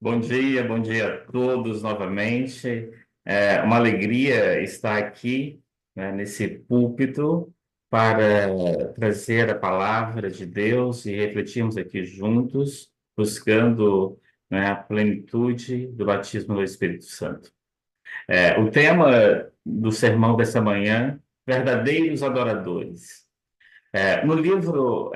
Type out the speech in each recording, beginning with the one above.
Bom dia a todos novamente. É uma alegria estar aqui, né, nesse púlpito para trazer a palavra de Deus e refletirmos aqui juntos, buscando, né, a plenitude do batismo do Espírito Santo. O tema do sermão dessa manhã, verdadeiros adoradores. No livro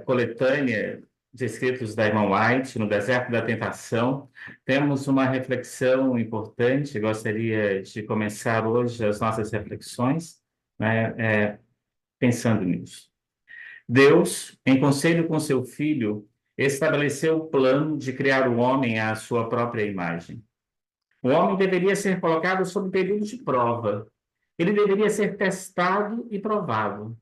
Coletânea de Escritos da irmã White, No Deserto da Tentação, temos uma reflexão importante. Gostaria de começar hoje as nossas reflexões, né, pensando nisso. Deus, em conselho com seu Filho, estabeleceu o plano de criar o homem à sua própria imagem. O homem deveria ser colocado sob período de prova. Ele deveria ser testado e provado.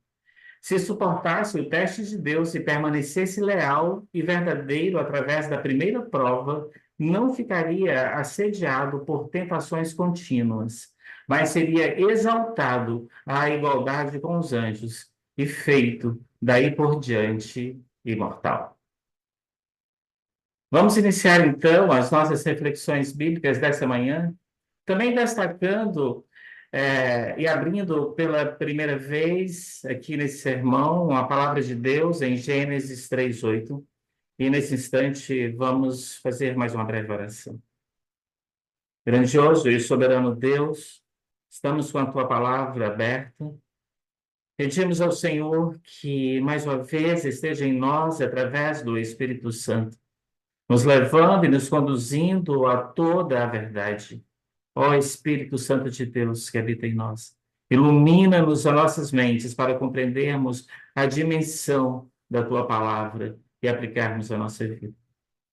Se suportasse o teste de Deus e permanecesse leal e verdadeiro através da primeira prova, não ficaria assediado por tentações contínuas, mas seria exaltado à igualdade com os anjos e feito, daí por diante, imortal. Vamos iniciar então as nossas reflexões bíblicas dessa manhã, também destacando e abrindo pela primeira vez aqui nesse sermão a palavra de Deus em Gênesis 3:8. E nesse instante vamos fazer mais uma breve oração. Grandioso e soberano Deus, estamos com a tua palavra aberta. Pedimos ao Senhor que mais uma vez esteja em nós através do Espírito Santo, nos levando e nos conduzindo a toda a verdade. Ó Espírito Santo de Deus que habita em nós, ilumina-nos as nossas mentes para compreendermos a dimensão da tua palavra e aplicarmos a nossa vida.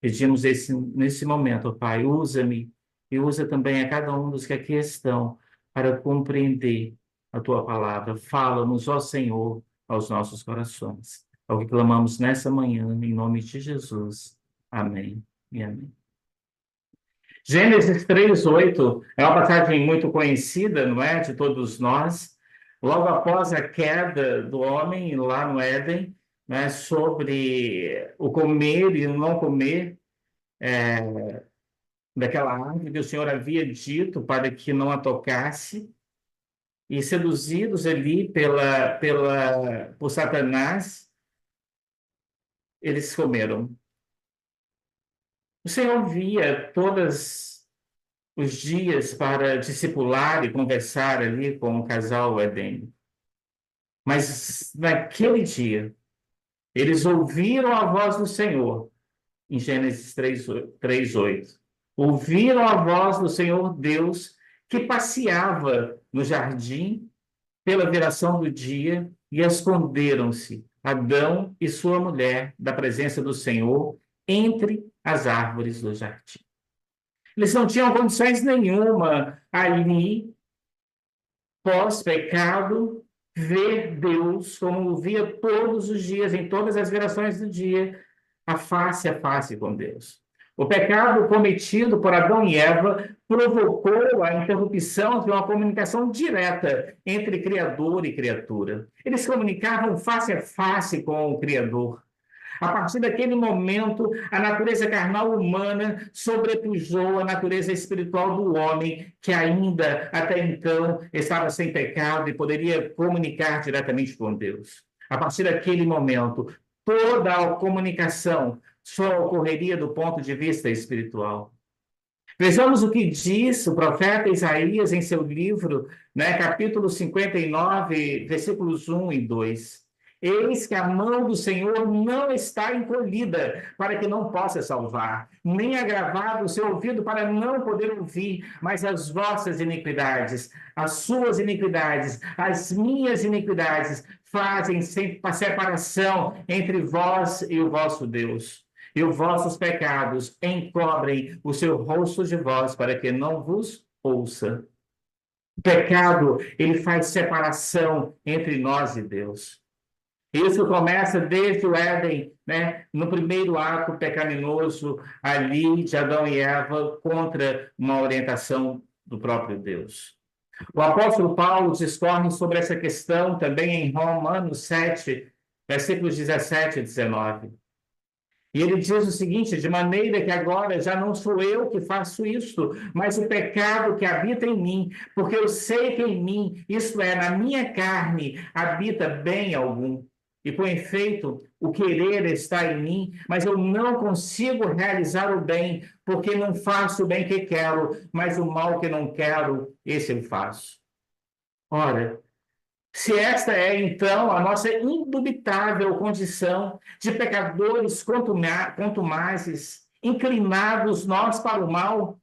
Pedimos nesse momento, ó Pai, usa-me e usa também a cada um dos que aqui estão para compreender a tua palavra. Fala-nos, ó Senhor, aos nossos corações. É o que clamamos nessa manhã, em nome de Jesus. Amém e amém. Gênesis 3:8 é uma passagem muito conhecida, não é, de todos nós. Logo após a queda do homem lá no Éden, né, sobre o comer e não comer daquela árvore que o Senhor havia dito para que não a tocasse, e seduzidos ali por Satanás, eles comeram. O Senhor via todos os dias para discipular e conversar ali com o casal Edém. Mas naquele dia, eles ouviram a voz do Senhor, em Gênesis 3:8. Ouviram a voz do Senhor Deus que passeava no jardim pela viração do dia e esconderam-se Adão e sua mulher da presença do Senhor entre as árvores do jardim. Eles não tinham condições nenhuma ali, pós-pecado, ver Deus como via todos os dias, em todas as virações do dia, a face com Deus. O pecado cometido por Adão e Eva provocou a interrupção de uma comunicação direta entre Criador e criatura. Eles comunicavam face a face com o Criador. A partir daquele momento, a natureza carnal humana sobrepujou a natureza espiritual do homem, que ainda até então estava sem pecado e poderia comunicar diretamente com Deus. A partir daquele momento, toda a comunicação só ocorreria do ponto de vista espiritual. Vejamos o que diz o profeta Isaías em seu livro, né, capítulo 59, versículos 1 e 2. Eis que a mão do Senhor não está encolhida para que não possa salvar, nem agravado o seu ouvido para não poder ouvir, mas as vossas iniquidades, as suas iniquidades, as minhas iniquidades fazem separação entre vós e o vosso Deus. E os vossos pecados encobrem o seu rosto de vós para que não vos ouça. O pecado, ele faz separação entre nós e Deus. Isso começa desde o Éden, né? No primeiro ato pecaminoso ali de Adão e Eva contra uma orientação do próprio Deus. O apóstolo Paulo discorre sobre essa questão também em Romanos 7, versículos 17 e 19. E ele diz o seguinte: de maneira que agora já não sou eu que faço isto, mas o pecado que habita em mim, porque eu sei que em mim, isto é, na minha carne, habita bem algum. E com efeito, o querer está em mim, mas eu não consigo realizar o bem, porque não faço o bem que quero, mas o mal que não quero, esse eu faço. Ora, se esta é, então, a nossa indubitável condição de pecadores contumazes, inclinados nós para o mal,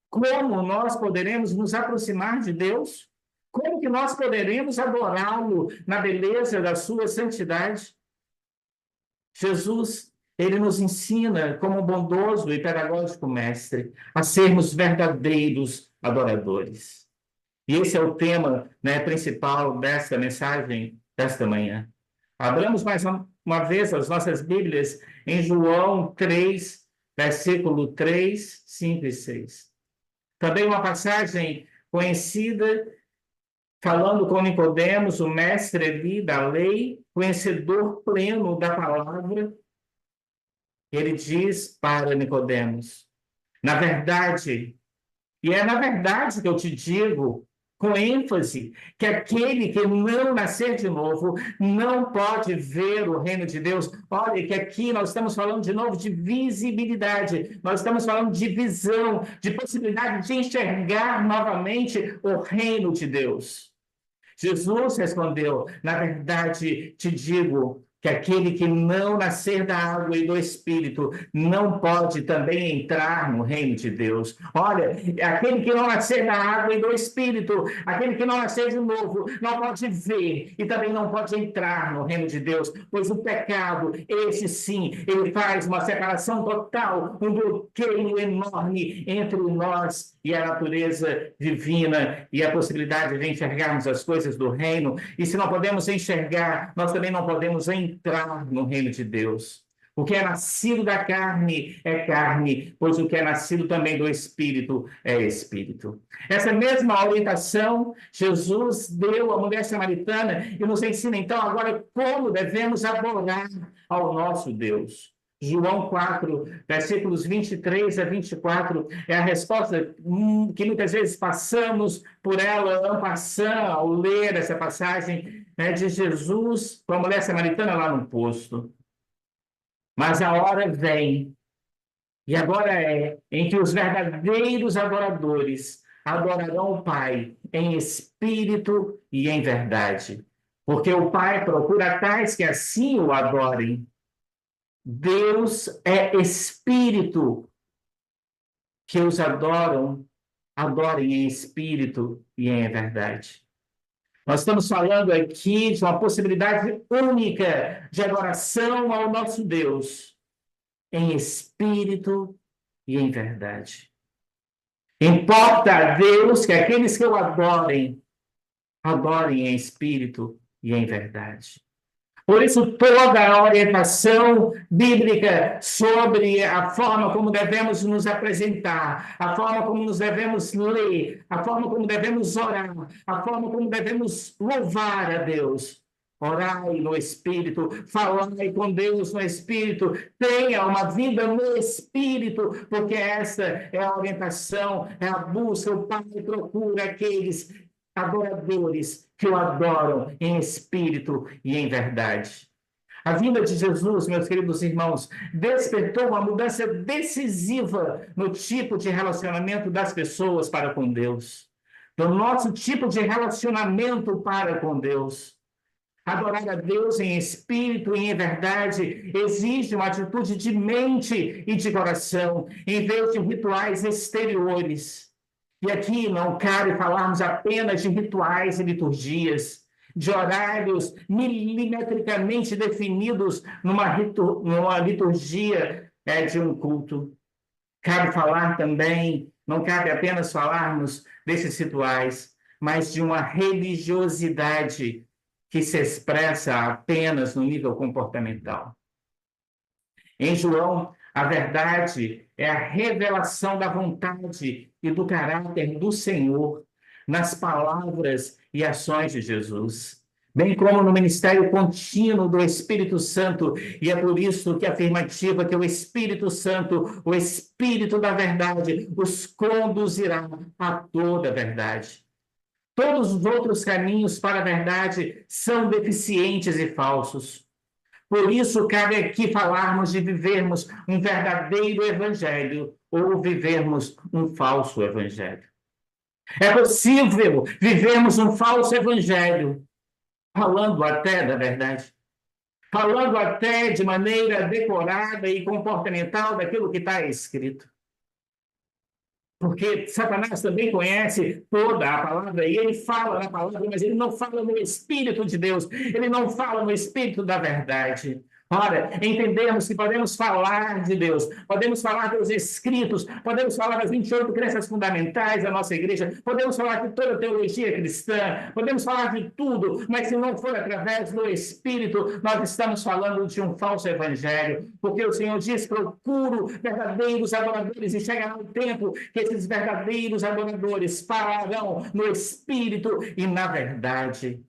como nós poderemos nos aproximar de Deus? Como que nós poderemos adorá-lo na beleza da sua santidade? Jesus, ele nos ensina, como um bondoso e pedagógico mestre, a sermos verdadeiros adoradores. E esse é o tema, né, principal desta mensagem desta manhã. Abramos mais uma vez as nossas Bíblias em João 3, versículo 3, 5 e 6. Também uma passagem conhecida, falando com Nicodemos, o mestre ali da lei, conhecedor pleno da palavra. Ele diz para Nicodemos: na verdade, e é na verdade que eu te digo, com ênfase, que aquele que não nascer de novo não pode ver o reino de Deus. Olha, que aqui nós estamos falando de novo de visibilidade, nós estamos falando de visão, de possibilidade de enxergar novamente o reino de Deus. Jesus respondeu: na verdade te digo que aquele que não nascer da água e do Espírito não pode também entrar no reino de Deus. Olha, aquele que não nascer da água e do Espírito, aquele que não nascer de novo, não pode ver e também não pode entrar no reino de Deus, pois o pecado, esse sim, ele faz uma separação total, um bloqueio enorme entre nós e a natureza divina e a possibilidade de enxergarmos as coisas do reino. E se não podemos enxergar, nós também não podemos entrar no reino de Deus. O que é nascido da carne é carne, pois o que é nascido também do Espírito é Espírito. Essa mesma orientação Jesus deu à mulher samaritana e nos ensina então agora como devemos adorar ao nosso Deus. João 4, versículos 23 a 24, é a resposta que muitas vezes passamos por ela, en passant, ao ler essa passagem, né, de Jesus com a mulher samaritana lá no posto. Mas a hora vem, e agora é, em que os verdadeiros adoradores adorarão o Pai em espírito e em verdade. Porque o Pai procura tais que assim o adorem. Deus é espírito, que os adoram, adorem em espírito e em verdade. Nós estamos falando aqui de uma possibilidade única de adoração ao nosso Deus, em espírito e em verdade. Importa a Deus que aqueles que o adorem, adorem em espírito e em verdade. Por isso, toda a orientação bíblica sobre a forma como devemos nos apresentar, a forma como nos devemos ler, a forma como devemos orar, a forma como devemos louvar a Deus. Orai no Espírito, falai com Deus no Espírito, tenha uma vida no Espírito, porque essa é a orientação, é a busca. O Pai procura aqueles adoradores que o adoram em espírito e em verdade. A vinda de Jesus, meus queridos irmãos, despertou uma mudança decisiva no tipo de relacionamento das pessoas para com Deus, do nosso tipo de relacionamento para com Deus. Adorar a Deus em espírito e em verdade exige uma atitude de mente e de coração, em vez de rituais exteriores. E aqui não cabe falarmos apenas de rituais e liturgias, de horários milimetricamente definidos numa liturgia de um culto. Cabe falar também, não cabe apenas falarmos desses rituais, mas de uma religiosidade que se expressa apenas no nível comportamental. Em João, a verdade é a revelação da vontade e do caráter do Senhor nas palavras e ações de Jesus. bem como no ministério contínuo do Espírito Santo, e é por isso que a afirmativa que o Espírito Santo, o Espírito da verdade, os conduzirá a toda a verdade. Todos os outros caminhos para a verdade são deficientes e falsos. Por isso, cabe aqui falarmos de vivermos um verdadeiro evangelho ou vivermos um falso evangelho. É possível vivermos um falso evangelho, falando até da verdade, falando até de maneira decorada e comportamental daquilo que está escrito. Porque Satanás também conhece toda a palavra e ele fala na palavra, mas ele não fala no Espírito de Deus, ele não fala no Espírito da verdade. Ora, entendemos que podemos falar de Deus, podemos falar dos escritos, podemos falar das 28 crenças fundamentais da nossa igreja, podemos falar de toda a teologia cristã, podemos falar de tudo, mas se não for através do Espírito, nós estamos falando de um falso evangelho, porque o Senhor diz: procuro verdadeiros adoradores, e chegará o tempo que esses verdadeiros adoradores falarão no Espírito e na verdade.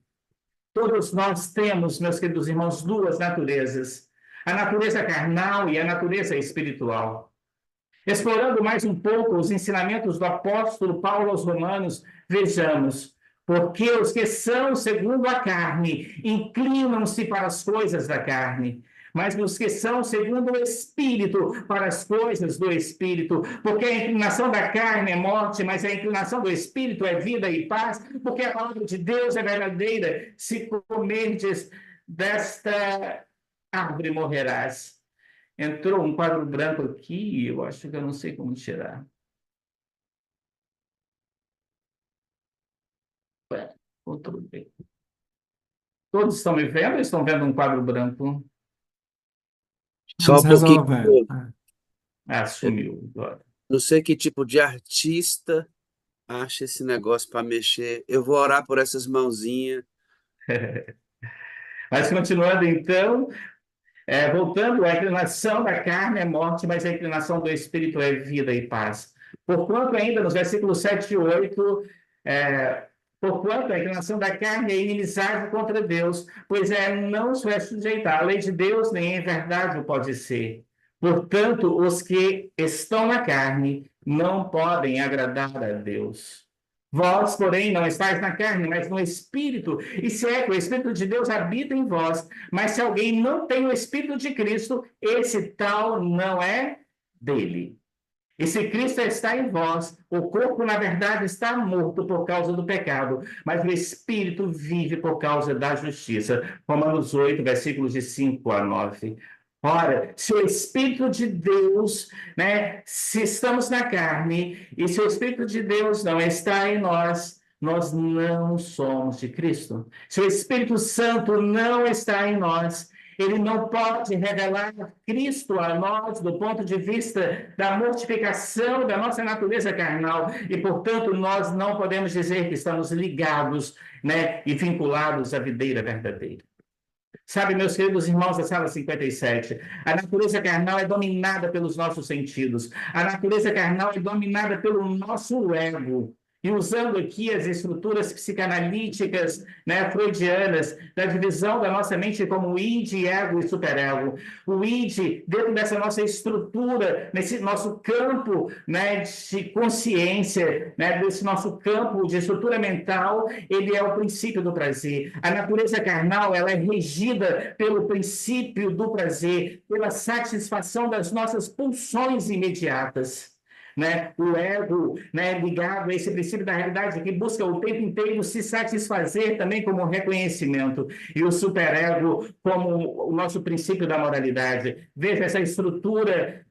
Todos nós temos, meus queridos irmãos, duas naturezas: a natureza carnal e a natureza espiritual. Explorando mais um pouco os ensinamentos do apóstolo Paulo aos Romanos, vejamos: porque os que são segundo a carne inclinam-se para as coisas da carne, mas os que são segundo o Espírito, para as coisas do Espírito. Porque a inclinação da carne é morte, mas a inclinação do Espírito é vida e paz, porque a palavra de Deus é verdadeira: se comerdes desta árvore morrerás. Entrou um quadro branco aqui, eu acho que eu não sei como tirar. Ctrl V. Todos estão me vendo ou estão vendo um quadro branco? Só Mas um pouquinho. resolve. Eu Sumiu agora. não sei que tipo de artista acha esse negócio para mexer. Eu vou orar por essas mãozinhas. Mas continuando então, voltando, a inclinação da carne é morte, mas a inclinação do Espírito é vida e paz. Porquanto ainda nos versículos 7 e 8, porquanto a inclinação da carne é inimizade contra Deus, pois não se vai sujeitar à lei de Deus, nem em verdade o pode ser. Portanto, os que estão na carne não podem agradar a Deus. Vós, porém, não estáis na carne, mas no Espírito. E se é que o Espírito de Deus habita em vós, mas se alguém não tem o Espírito de Cristo, esse tal não é dele. E se Cristo está em vós, o corpo, na verdade, está morto por causa do pecado, mas o Espírito vive por causa da justiça. Romanos 8, versículos de 5 a 9. Ora, se o Espírito de Deus, se estamos na carne, e se o Espírito de Deus não está em nós, nós não somos de Cristo. Se o Espírito Santo não está em nós, ele não pode revelar Cristo a nós do ponto de vista da mortificação da nossa natureza carnal, e, portanto, nós não podemos dizer que estamos ligados, e vinculados à videira verdadeira. Sabe, meus queridos irmãos da sala 57, a natureza carnal é dominada pelos nossos sentidos, a natureza carnal é dominada pelo nosso ego. E usando aqui as estruturas psicanalíticas, freudianas, da divisão da nossa mente como id, ego e superego. O id, dentro dessa nossa estrutura, nesse nosso campo, de consciência, desse nosso campo de estrutura mental, ele é o princípio do prazer. A natureza carnal, ela é regida pelo princípio do prazer, pela satisfação das nossas pulsões imediatas. O ego, ligado a esse princípio da realidade, que busca o tempo inteiro se satisfazer também como reconhecimento, e o superego como o nosso princípio da moralidade. Veja essa estrutura,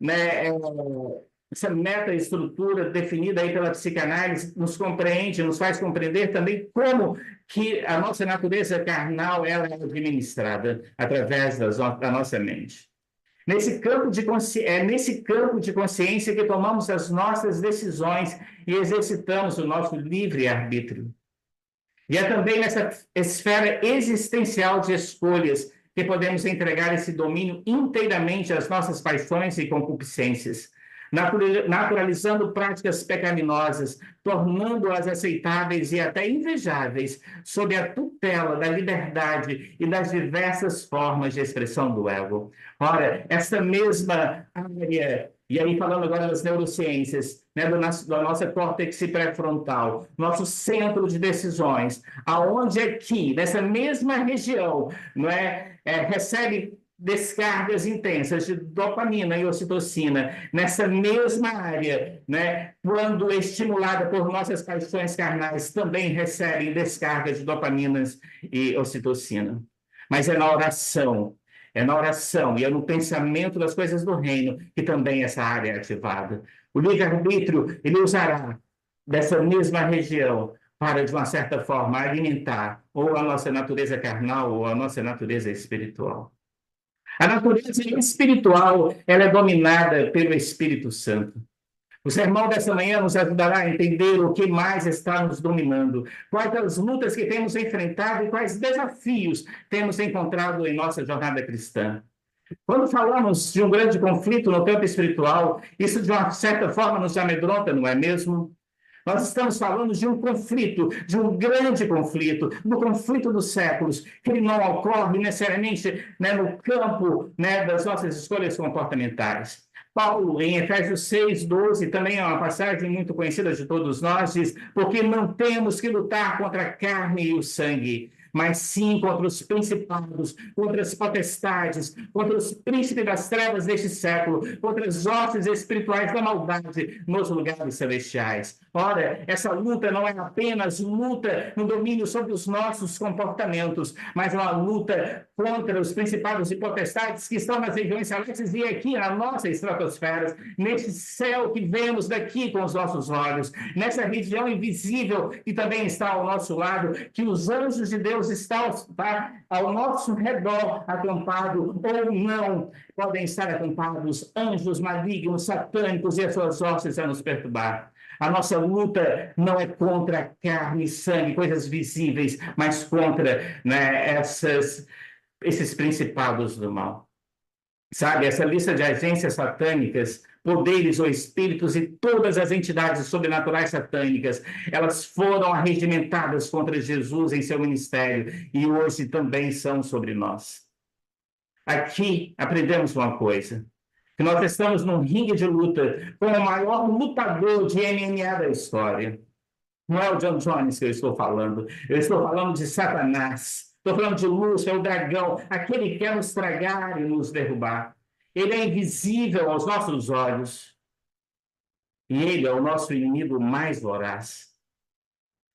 essa meta-estrutura definida aí pela psicanálise nos compreende, nos faz compreender também como que a nossa natureza carnal ela é administrada através da nossa mente. Nesse campo de consciência que tomamos as nossas decisões e exercitamos o nosso livre-arbítrio. E é também nessa esfera existencial de escolhas que podemos entregar esse domínio inteiramente às nossas paixões e concupiscências. naturalizando práticas pecaminosas, tornando-as aceitáveis e até invejáveis, sob a tutela da liberdade e das diversas formas de expressão do ego. Ora, essa mesma área, e aí falando agora das neurociências, né, da nossa córtex pré-frontal, nosso centro de decisões, aonde aqui, nessa mesma região, não é, recebe descargas intensas de dopamina e ocitocina nessa mesma área, né? Quando estimulada por nossas paixões carnais, também recebem descargas de dopaminas e ocitocina. Mas é na oração e é no pensamento das coisas do reino que também essa área é ativada. O livre-arbítrio, ele usará dessa mesma região para, de uma certa forma, alimentar ou a nossa natureza carnal ou a nossa natureza espiritual. A natureza espiritual, ela é dominada pelo Espírito Santo. O sermão dessa manhã nos ajudará a entender o que mais está nos dominando, quais as lutas que temos enfrentado e quais desafios temos encontrado em nossa jornada cristã. Quando falamos de um grande conflito no campo espiritual, isso de uma certa forma nos amedronta, não é mesmo? Nós estamos falando de um conflito, de um grande conflito, do conflito dos séculos, que ele não ocorre necessariamente, né, no campo, né, das nossas escolhas comportamentais. Paulo, em Efésios 6:12, também é uma passagem muito conhecida de todos nós, diz: porque não temos que lutar contra a carne e o sangue, mas sim contra os principados, contra as potestades, contra os príncipes das trevas deste século, contra as hostes espirituais da maldade nos lugares celestiais. Ora, essa luta não é apenas luta no domínio sobre os nossos comportamentos, mas é uma luta contra os principados e potestades que estão nas regiões celestes e aqui na nossa estratosfera, nesse céu que vemos daqui com os nossos olhos, nessa região invisível que também está ao nosso lado, que os anjos de Deus estão ao nosso redor acampados ou não, podem estar acampados anjos malignos, satânicos e as suas hostes a nos perturbar. A nossa luta não é contra carne e sangue, coisas visíveis, mas contra, né, esses principados do mal. Sabe, essa lista de agências satânicas, poderes ou espíritos e todas as entidades sobrenaturais satânicas, elas foram arregimentadas contra Jesus em seu ministério e hoje também são sobre nós. Aqui aprendemos uma coisa, que nós estamos num ringue de luta com o maior lutador de MMA da história. Não é o John Jones que eu estou falando de Satanás. Estou falando de Lúcifer, o dragão, aquele que quer nos tragar e nos derrubar. Ele é invisível aos nossos olhos. E ele é o nosso inimigo mais voraz.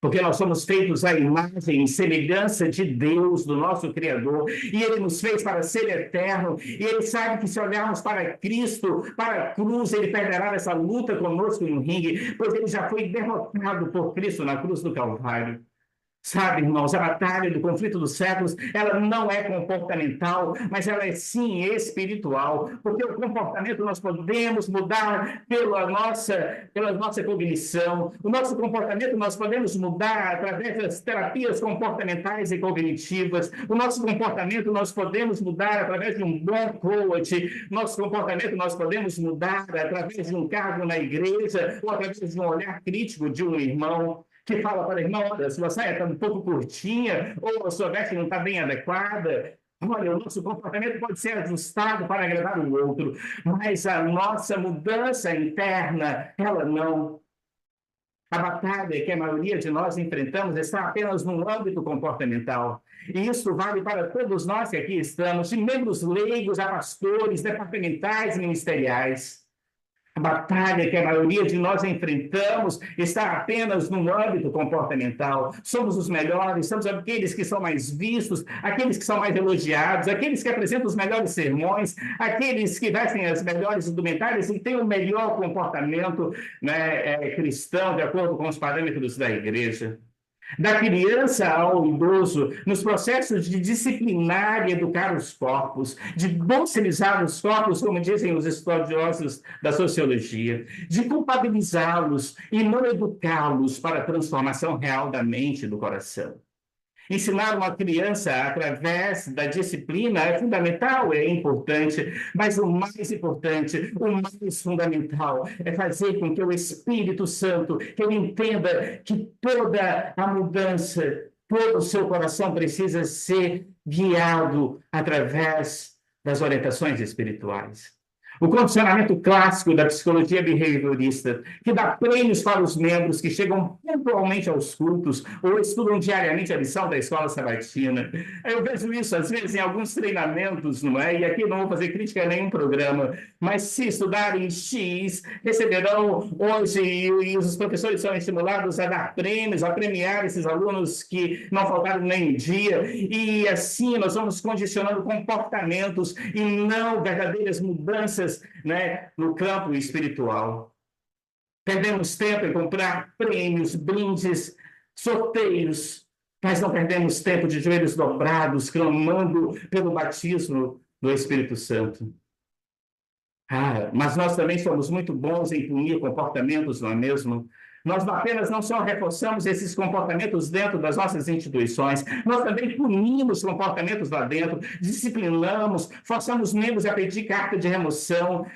Porque nós somos feitos à imagem e semelhança de Deus, do nosso Criador, e Ele nos fez para ser eterno, e Ele sabe que se olharmos para Cristo, para a cruz, Ele perderá essa luta conosco no ringue, pois Ele já foi derrotado por Cristo na cruz do Calvário. Sabe, irmãos, a batalha do conflito dos séculos, ela não é comportamental, mas ela é sim espiritual, porque o comportamento nós podemos mudar pela nossa cognição, o nosso comportamento nós podemos mudar através das terapias comportamentais e cognitivas, o nosso comportamento nós podemos mudar através de um bom coach, nosso comportamento nós podemos mudar através de um cargo na igreja, ou através de um olhar crítico de um irmão, que fala para o irmão: olha, sua saia está um pouco curtinha, ou a sua veste não está bem adequada. Olha, o nosso comportamento pode ser ajustado para agradar o outro, mas a nossa mudança interna, ela não. A batalha que a maioria de nós enfrentamos está apenas no âmbito comportamental. E isso vale para todos nós que aqui estamos, de membros leigos a pastores, departamentais e ministeriais. A batalha que a maioria de nós enfrentamos está apenas no âmbito comportamental. Somos os melhores, somos aqueles que são mais vistos, aqueles que são mais elogiados, aqueles que apresentam os melhores sermões, aqueles que vestem as melhores indumentárias e têm o melhor comportamento, né, cristão, de acordo com os parâmetros da igreja. Da criança ao idoso, nos processos de disciplinar e educar os corpos, de docilizar os corpos, como dizem os estudiosos da sociologia, de culpabilizá-los e não educá-los para a transformação real da mente e do coração. Ensinar uma criança através da disciplina é fundamental, é importante, mas o mais importante, o mais fundamental, é fazer com que o Espírito Santo, que ele entenda que toda a mudança, todo o seu coração precisa ser guiado através das orientações espirituais. O condicionamento clássico da psicologia behaviorista, que dá prêmios para os membros que chegam pontualmente aos cultos ou estudam diariamente a lição da escola sabatina. Eu vejo isso, às vezes, em alguns treinamentos, não é? E aqui não vou fazer crítica a nenhum programa, mas se estudarem X, receberão hoje, e os professores são estimulados a dar prêmios, a premiar esses alunos que não faltaram nem um dia, e assim nós vamos condicionando comportamentos e não verdadeiras mudanças, né, no campo espiritual. Perdemos tempo em comprar prêmios, brindes, sorteios, mas não perdemos tempo de joelhos dobrados, clamando pelo batismo do Espírito Santo. Mas nós também somos muito bons em punir comportamentos, não é mesmo? Nós apenas não só reforçamos esses comportamentos dentro das nossas instituições, nós também punimos comportamentos lá dentro, disciplinamos, forçamos membros a pedir carta de remoção,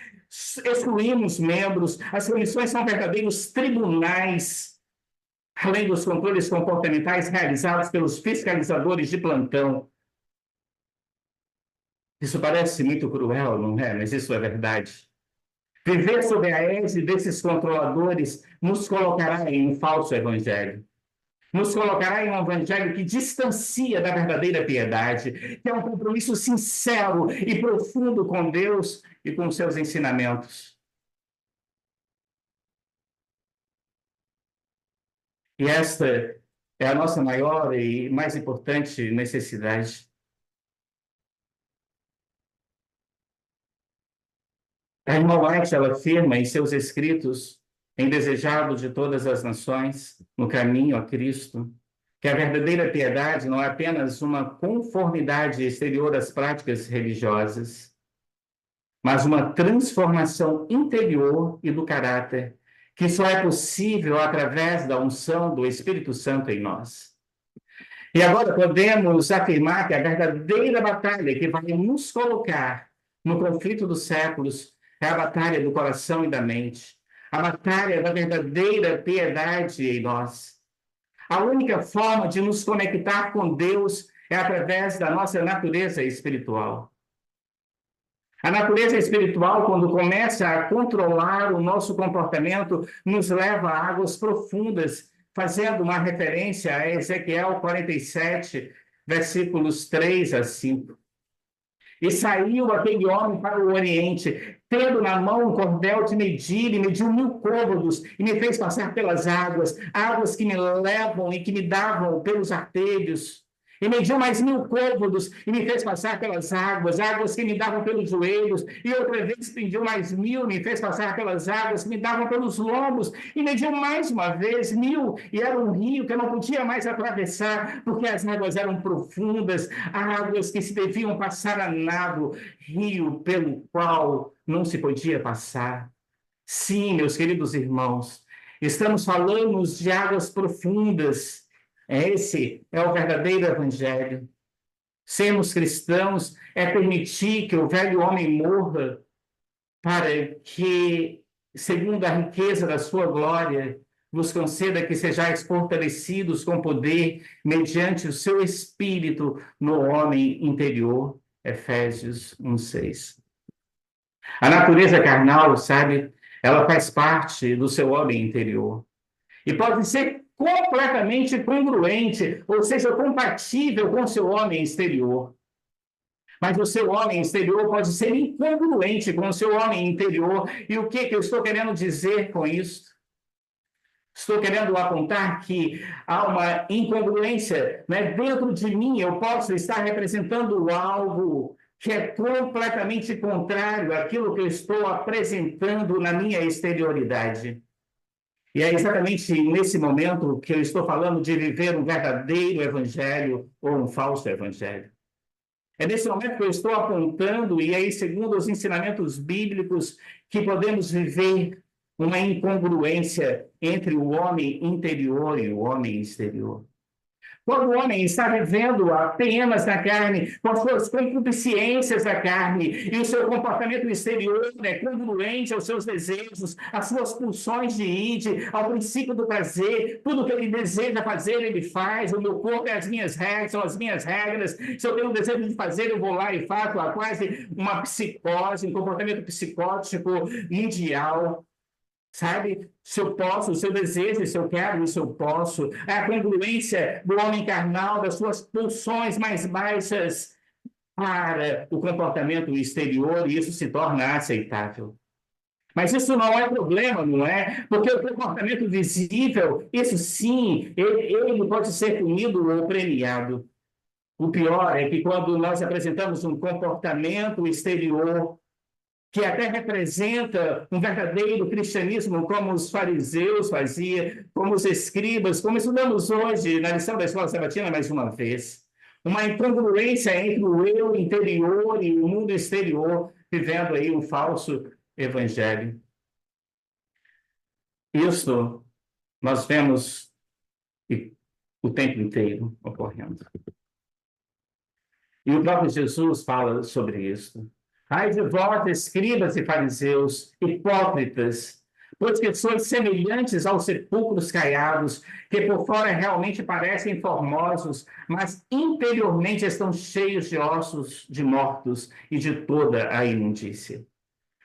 excluímos membros, as comissões são verdadeiros tribunais, além dos controles comportamentais realizados pelos fiscalizadores de plantão. Isso parece muito cruel, não é? Mas isso é verdade. Viver sob a égide desses controladores nos colocará em um falso evangelho. Nos colocará em um evangelho que distancia da verdadeira piedade, que é um compromisso sincero e profundo com Deus e com seus ensinamentos. E esta é a nossa maior e mais importante necessidade. A irmã White, ela afirma em seus escritos, em Desejado de Todas as Nações, no Caminho a Cristo, que a verdadeira piedade não é apenas uma conformidade exterior às práticas religiosas, mas uma transformação interior e do caráter, que só é possível através da unção do Espírito Santo em nós. E agora podemos afirmar que a verdadeira batalha que vai nos colocar no conflito dos séculos é a batalha do coração e da mente, a batalha da verdadeira piedade em nós. A única forma de nos conectar com Deus é através da nossa natureza espiritual. A natureza espiritual, quando começa a controlar o nosso comportamento, nos leva a águas profundas, fazendo uma referência a Ezequiel 47, versículos 3 a 5. E saiu aquele homem para o Oriente, tendo na mão um cordel de medir, e mediu 1000 côvados, e me fez passar pelas águas, águas que me levam e que me davam pelos artelhos. E mediu mais 1000 côvados, e me fez passar pelas águas, águas que me davam pelos joelhos. E outra vez mediu mais 1000, me fez passar pelas águas que me davam pelos lombos. E mediu mais uma vez 1000, e era um rio que eu não podia mais atravessar, porque as águas eram profundas, águas que se deviam passar a nado, rio pelo qual não se podia passar. Sim, meus queridos irmãos, estamos falando de águas profundas. Esse é o verdadeiro evangelho. Sermos cristãos é permitir que o velho homem morra para que, segundo a riqueza da sua glória, vos conceda que sejais fortalecidos com poder mediante o seu espírito no homem interior. Efésios 1:6. A natureza carnal, sabe, ela faz parte do seu homem interior. E pode ser completamente congruente, ou seja, compatível com o seu homem exterior. Mas o seu homem exterior pode ser incongruente com o seu homem interior. E o que eu estou querendo dizer com isso? Estou querendo apontar que há uma incongruência, né? Dentro de mim eu posso estar representando algo que é completamente contrário àquilo que eu estou apresentando na minha exterioridade. E é exatamente nesse momento que eu estou falando de viver um verdadeiro evangelho ou um falso evangelho. É nesse momento que eu estou apontando, e aí, segundo os ensinamentos bíblicos, que podemos viver uma incongruência entre o homem interior e o homem exterior. Quando o homem está vivendo apenas na carne, com as suas concupiscências da carne, e o seu comportamento exterior é congruente aos seus desejos, às suas pulsões de ide, ao princípio do prazer, tudo que ele deseja fazer, ele faz, o meu corpo é as minhas regras, são as minhas regras, se eu tenho um desejo de fazer, eu vou lá e faço, há quase uma psicose, um comportamento psicótico mundial. Sabe? Se eu posso, se eu desejo, se eu quero, isso eu posso. É a congruência do homem carnal, das suas pulsões mais baixas para o comportamento exterior, e isso se torna aceitável. Mas isso não é problema, não é? Porque o comportamento visível, isso sim, ele pode ser punido ou premiado. O pior é que quando nós apresentamos um comportamento exterior que até representa um verdadeiro cristianismo, como os fariseus faziam, como os escribas, como estudamos hoje na lição da Escola Sabatina mais uma vez. Uma incongruência entre o eu interior e o mundo exterior, vivendo aí um falso evangelho. Isso nós vemos o tempo inteiro ocorrendo. E o próprio Jesus fala sobre isso. Ai de vós, escribas e fariseus, hipócritas, pois que sois semelhantes aos sepulcros caiados, que por fora realmente parecem formosos, mas interiormente estão cheios de ossos de mortos e de toda a imundícia.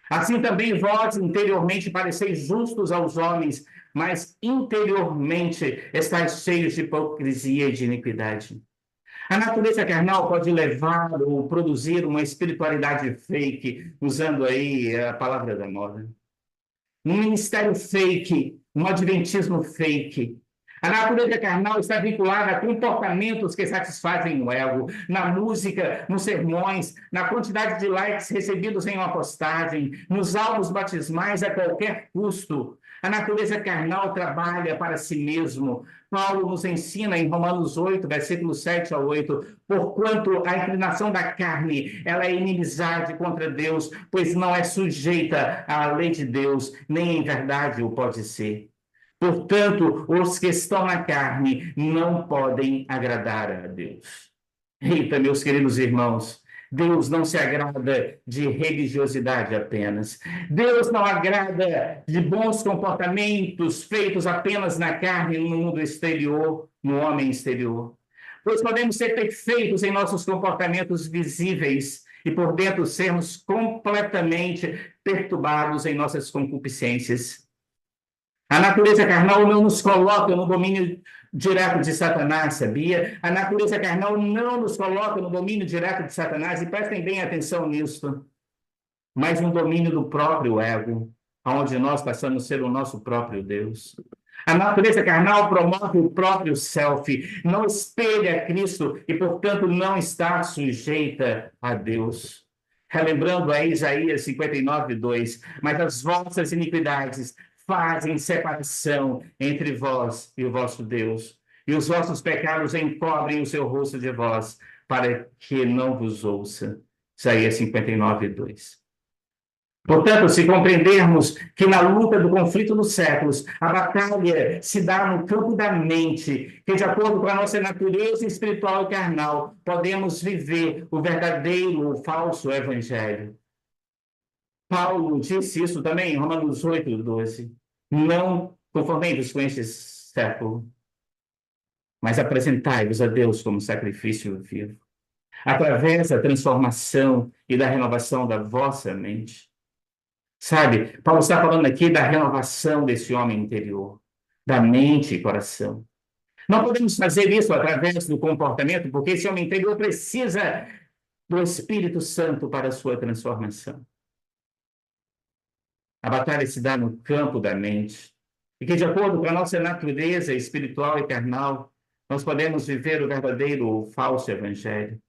Assim também vós interiormente pareceis justos aos homens, mas interiormente estáis cheios de hipocrisia e de iniquidade. A natureza carnal pode levar ou produzir uma espiritualidade fake, usando aí a palavra da moda. Um ministério fake, um adventismo fake. A natureza carnal está vinculada a comportamentos que satisfazem o ego, na música, nos sermões, na quantidade de likes recebidos em uma postagem, nos álbuns batismais a qualquer custo. A natureza carnal trabalha para si mesmo. Paulo nos ensina em Romanos 8, versículos 7 a 8, porquanto a inclinação da carne, ela é inimizade contra Deus, pois não é sujeita à lei de Deus, nem em verdade o pode ser. Portanto, os que estão na carne não podem agradar a Deus. Eita, meus queridos irmãos, Deus não se agrada de religiosidade apenas. Deus não agrada de bons comportamentos feitos apenas na carne, no mundo exterior, no homem exterior. Pois podemos ser perfeitos em nossos comportamentos visíveis e por dentro sermos completamente perturbados em nossas concupiscências. A natureza carnal não nos coloca no domínio direto de Satanás, sabia? A natureza carnal não nos coloca no domínio direto de Satanás, e prestem bem atenção nisso, mas no domínio do próprio ego, onde nós passamos a ser o nosso próprio Deus. A natureza carnal promove o próprio self, não espelha Cristo e, portanto, não está sujeita a Deus. Relembrando aí Isaías 59, 2, mas as vossas iniquidades fazem separação entre vós e o vosso Deus, e os vossos pecados encobrem o seu rosto de vós, para que não vos ouça. Isaías 59, 2. Portanto, se compreendermos que na luta do conflito dos séculos, a batalha se dá no campo da mente, que de acordo com a nossa natureza espiritual e carnal, podemos viver o verdadeiro ou falso evangelho. Paulo disse isso também em Romanos 8, 12. Não conformei-vos com este século, mas apresentai-vos a Deus como sacrifício vivo, através da transformação e da renovação da vossa mente. Sabe, Paulo está falando aqui da renovação desse homem interior, da mente e coração. Não podemos fazer isso através do comportamento, porque esse homem interior precisa do Espírito Santo para a sua transformação. A batalha se dá no campo da mente. E que, de acordo com a nossa natureza espiritual e carnal, nós podemos viver o verdadeiro ou falso evangelho.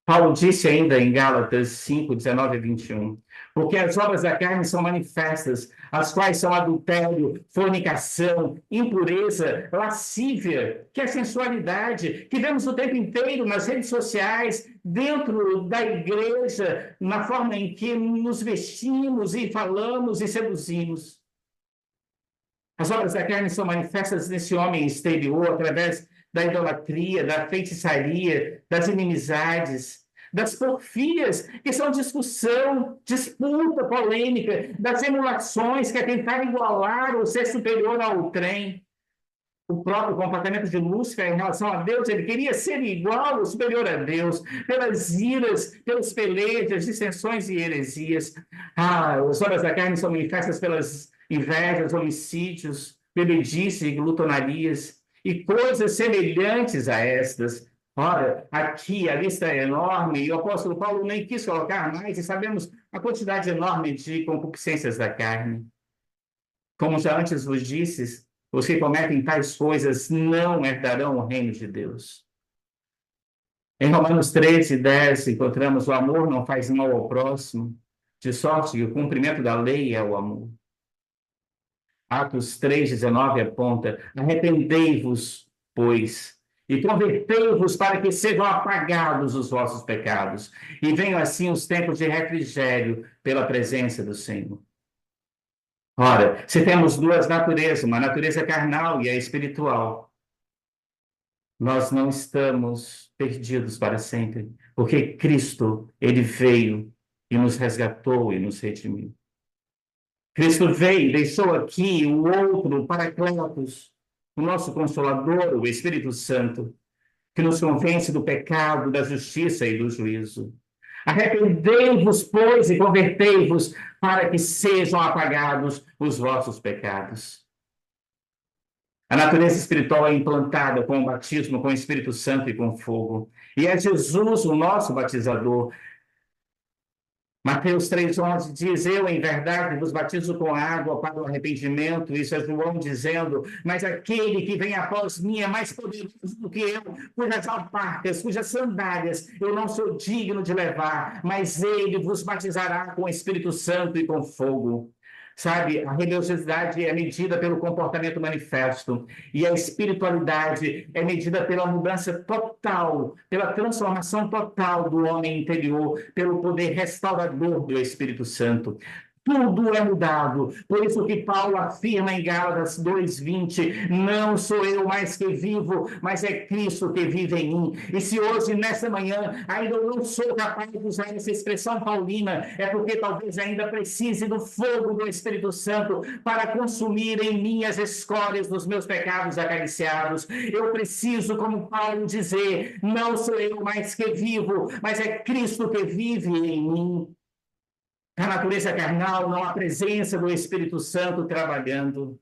Paulo disse ainda em Gálatas 5, 19 e 21, porque as obras da carne são manifestas, as quais são adultério, fornicação, impureza, lascívia, que é sensualidade, que vemos o tempo inteiro nas redes sociais, dentro da igreja, na forma em que nos vestimos e falamos e seduzimos. As obras da carne são manifestas nesse homem exterior, através da idolatria, da feitiçaria, das inimizades, das porfias, que são discussão, disputa polêmica, das emulações, que é tentar igualar ou ser superior ao trem. O próprio comportamento de Lúcifer em relação a Deus, ele queria ser igual ou superior a Deus, pelas iras, pelas pelejas, dissensões e heresias. As obras da carne são manifestas pelas invejas, homicídios, bebedice e glutonarias, e coisas semelhantes a estas. Ora, aqui a lista é enorme, e o apóstolo Paulo nem quis colocar mais, e sabemos a quantidade enorme de concupiscências da carne. Como já antes vos disse, os que cometem tais coisas não herdarão o reino de Deus. Em Romanos 13:10, encontramos: o amor não faz mal ao próximo, de sorte que o cumprimento da lei é o amor. Atos 3:19 aponta: arrependei-vos, pois, e convertei-vos para que sejam apagados os vossos pecados, e venham assim os tempos de refrigério pela presença do Senhor. Ora, se temos duas naturezas, uma natureza carnal e a espiritual, nós não estamos perdidos para sempre, porque Cristo, ele veio e nos resgatou e nos redimiu. Cristo veio e deixou aqui o outro Paracletos, o nosso Consolador, o Espírito Santo, que nos convence do pecado, da justiça e do juízo. Arrependei-vos, pois, e convertei-vos, para que sejam apagados os vossos pecados. A natureza espiritual é implantada com o batismo, com o Espírito Santo e com fogo. E é Jesus o nosso batizador. Mateus 3:11 diz: eu, em verdade, vos batizo com água para o arrependimento. Isso é João dizendo: mas aquele que vem após mim é mais poderoso do que eu, cujas alparcas, cujas sandálias eu não sou digno de levar, mas ele vos batizará com o Espírito Santo e com fogo. Sabe, a religiosidade é medida pelo comportamento manifesto, e a espiritualidade é medida pela mudança total, pela transformação total do homem interior, pelo poder restaurador do Espírito Santo. Tudo é mudado. Por isso que Paulo afirma em Gálatas 2:20: não sou eu mais que vivo, mas é Cristo que vive em mim. E se hoje, nessa manhã, ainda eu não sou capaz de usar essa expressão paulina, é porque talvez ainda precise do fogo do Espírito Santo para consumir em mim as escórias dos meus pecados acariciados. Eu preciso, como Paulo, dizer: não sou eu mais que vivo, mas é Cristo que vive em mim. Na natureza carnal não há presença do Espírito Santo trabalhando.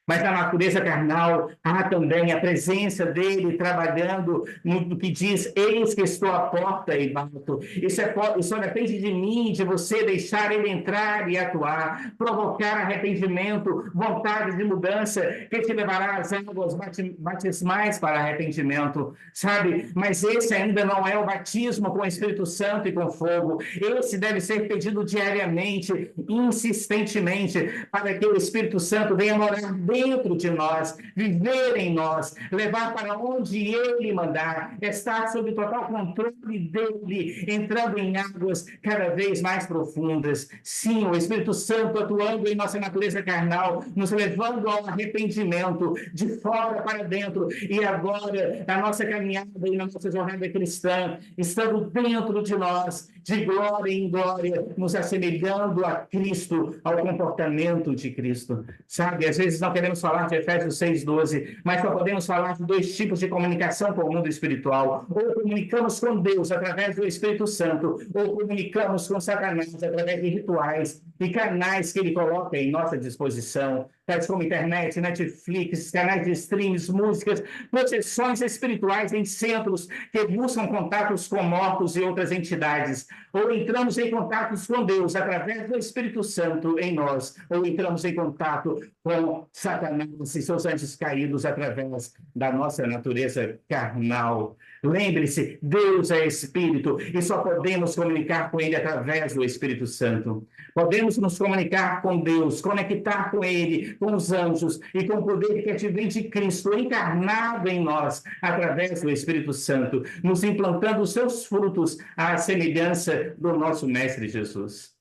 Mas na natureza carnal há também a presença dele trabalhando no que diz: eis que estou à porta e bato. Isso depende de mim, de você deixar ele entrar e atuar, provocar arrependimento, vontade de mudança, que te levará às águas batismais para arrependimento, sabe? Mas esse ainda não é o batismo com o Espírito Santo e com fogo. Esse deve ser pedido diariamente, insistentemente, para que o Espírito Santo venha morar dentro de nós, viver em nós, levar para onde ele mandar, estar sob total controle dele, entrando em águas cada vez mais profundas. Sim, o Espírito Santo atuando em nossa natureza carnal, nos levando ao arrependimento, de fora para dentro, e agora, na nossa caminhada e na nossa jornada cristã, estando dentro de nós, de glória em glória, nos assemelhando a Cristo, ao comportamento de Cristo. Sabe, às vezes não queremos falar de Efésios 6:12, mas só podemos falar de dois tipos de comunicação com o mundo espiritual. Ou comunicamos com Deus através do Espírito Santo, ou comunicamos com Satanás através de rituais e canais que ele coloca em nossa disposição, tais como internet, Netflix, canais de streams, músicas, processões espirituais em centros que buscam contatos com mortos e outras entidades. Ou entramos em contatos com Deus através do Espírito Santo em nós, ou entramos em contato com Satanás e seus anjos caídos através da nossa natureza carnal. Lembre-se, Deus é Espírito e só podemos comunicar com Ele através do Espírito Santo. Podemos nos comunicar com Deus, conectar com Ele, com os anjos e com o poder que vem de Cristo encarnado em nós através do Espírito Santo, nos implantando os seus frutos à semelhança do nosso Mestre Jesus.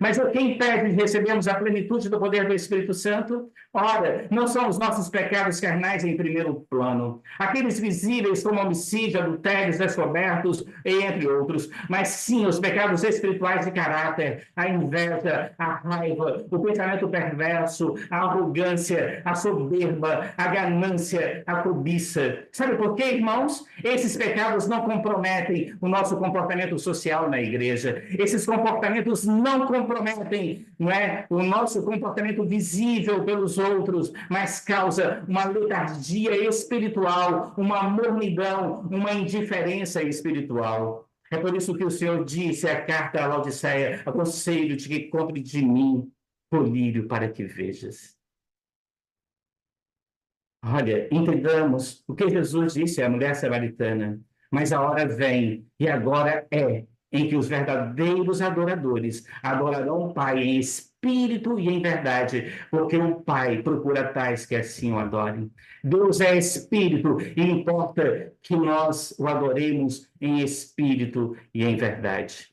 Mas o que impede de recebermos a plenitude do poder do Espírito Santo? Ora, não são os nossos pecados carnais em primeiro plano, aqueles visíveis como homicídio, adultérios, descobertos, entre outros, mas sim os pecados espirituais de caráter, a inveja, a raiva, o pensamento perverso, a arrogância, a soberba, a ganância, a cobiça. Sabe por quê, irmãos? Esses pecados não comprometem o nosso comportamento social na igreja. Esses comportamentos não comprometem, não é, o nosso comportamento visível pelos outros, mas causa uma letargia espiritual, uma mornidão, uma indiferença espiritual. É por isso que o Senhor disse a carta a Laodiceia: aconselho-te que compre de mim colírio para que vejas. Olha, entendamos o que Jesus disse à mulher samaritana, mas a hora vem, e agora é, em que os verdadeiros adoradores adorarão o Pai em espírito e em verdade, porque o Pai procura tais que assim o adorem. Deus é espírito e importa que nós o adoremos em espírito e em verdade.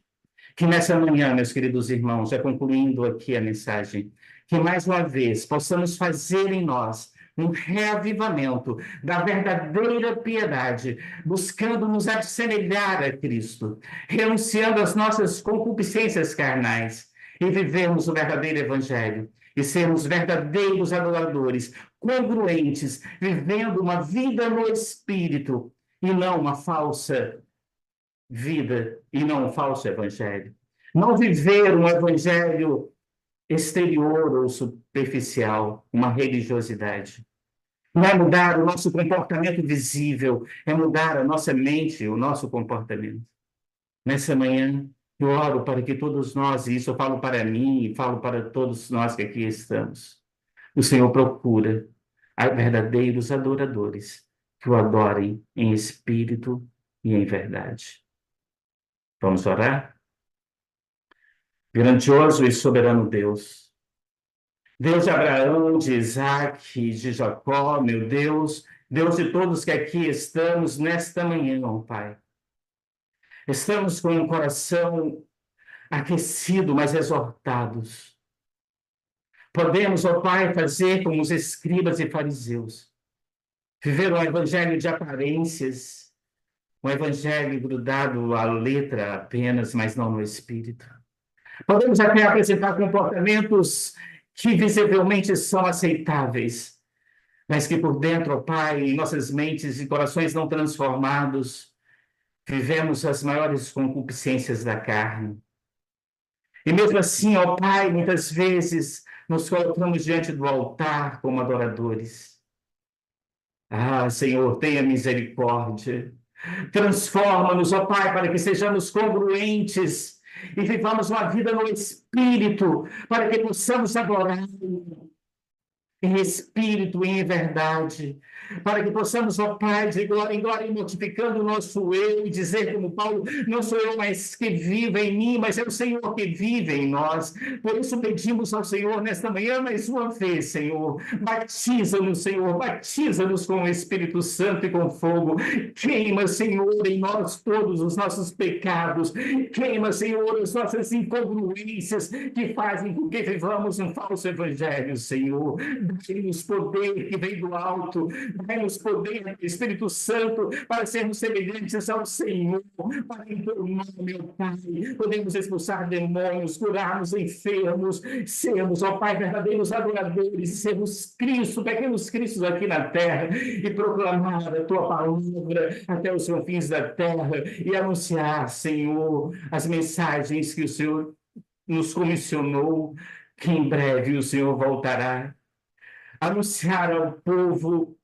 Que nessa manhã, meus queridos irmãos, já concluindo aqui a mensagem, que mais uma vez possamos fazer em nós um reavivamento da verdadeira piedade, buscando nos assemelhar a Cristo, renunciando às nossas concupiscências carnais e vivermos o verdadeiro evangelho e sermos verdadeiros adoradores, congruentes, vivendo uma vida no Espírito e não uma falsa vida e não um falso evangelho. Não viver um evangelho exterior ou superficial, uma religiosidade. Não é mudar o nosso comportamento visível, é mudar a nossa mente, o nosso comportamento. Nessa manhã, eu oro para que todos nós, e isso eu falo para mim e falo para todos nós que aqui estamos, o Senhor procura verdadeiros adoradores que o adorem em espírito e em verdade. Vamos orar? Grandioso e soberano Deus, Deus de Abraão, de Isaac, de Jacó, meu Deus, Deus de todos que aqui estamos nesta manhã, ó Pai. Estamos com um coração aquecido, mas exortados. Podemos, ó Pai, fazer como os escribas e fariseus, viver um evangelho de aparências, um evangelho grudado à letra apenas, mas não no espírito. Podemos até apresentar comportamentos que visivelmente são aceitáveis, mas que por dentro, ó Pai, em nossas mentes e corações não transformados, vivemos as maiores concupiscências da carne. E mesmo assim, ó Pai, muitas vezes nos colocamos diante do altar como adoradores. Ah, Senhor, tenha misericórdia. Transforma-nos, ó Pai, para que sejamos congruentes e vivamos uma vida no Espírito, para que possamos adorar em espírito e em verdade, para que possamos, ó Pai, de glória em glória, mortificando o nosso eu e dizer como Paulo, não sou eu mais que vive em mim, mas é o Senhor que vive em nós. Por isso pedimos ao Senhor nesta manhã, mais uma vez, Senhor, batiza-nos, Senhor, batiza-nos com o Espírito Santo e com fogo, queima, Senhor, em nós todos os nossos pecados, queima, Senhor, as nossas incongruências que fazem com que vivamos um falso evangelho, Senhor. Dai-nos poder que vem do alto, dai-nos poder do Espírito Santo para sermos semelhantes ao Senhor, para em teu nome, meu Pai, podemos expulsar demônios, curarmos enfermos, sermos, ó Pai, verdadeiros adoradores, sermos Cristo, pequenos Cristos aqui na terra e proclamar a tua palavra até os confins da terra e anunciar, Senhor, as mensagens que o Senhor nos comissionou, que em breve o Senhor voltará. Anunciar ao povo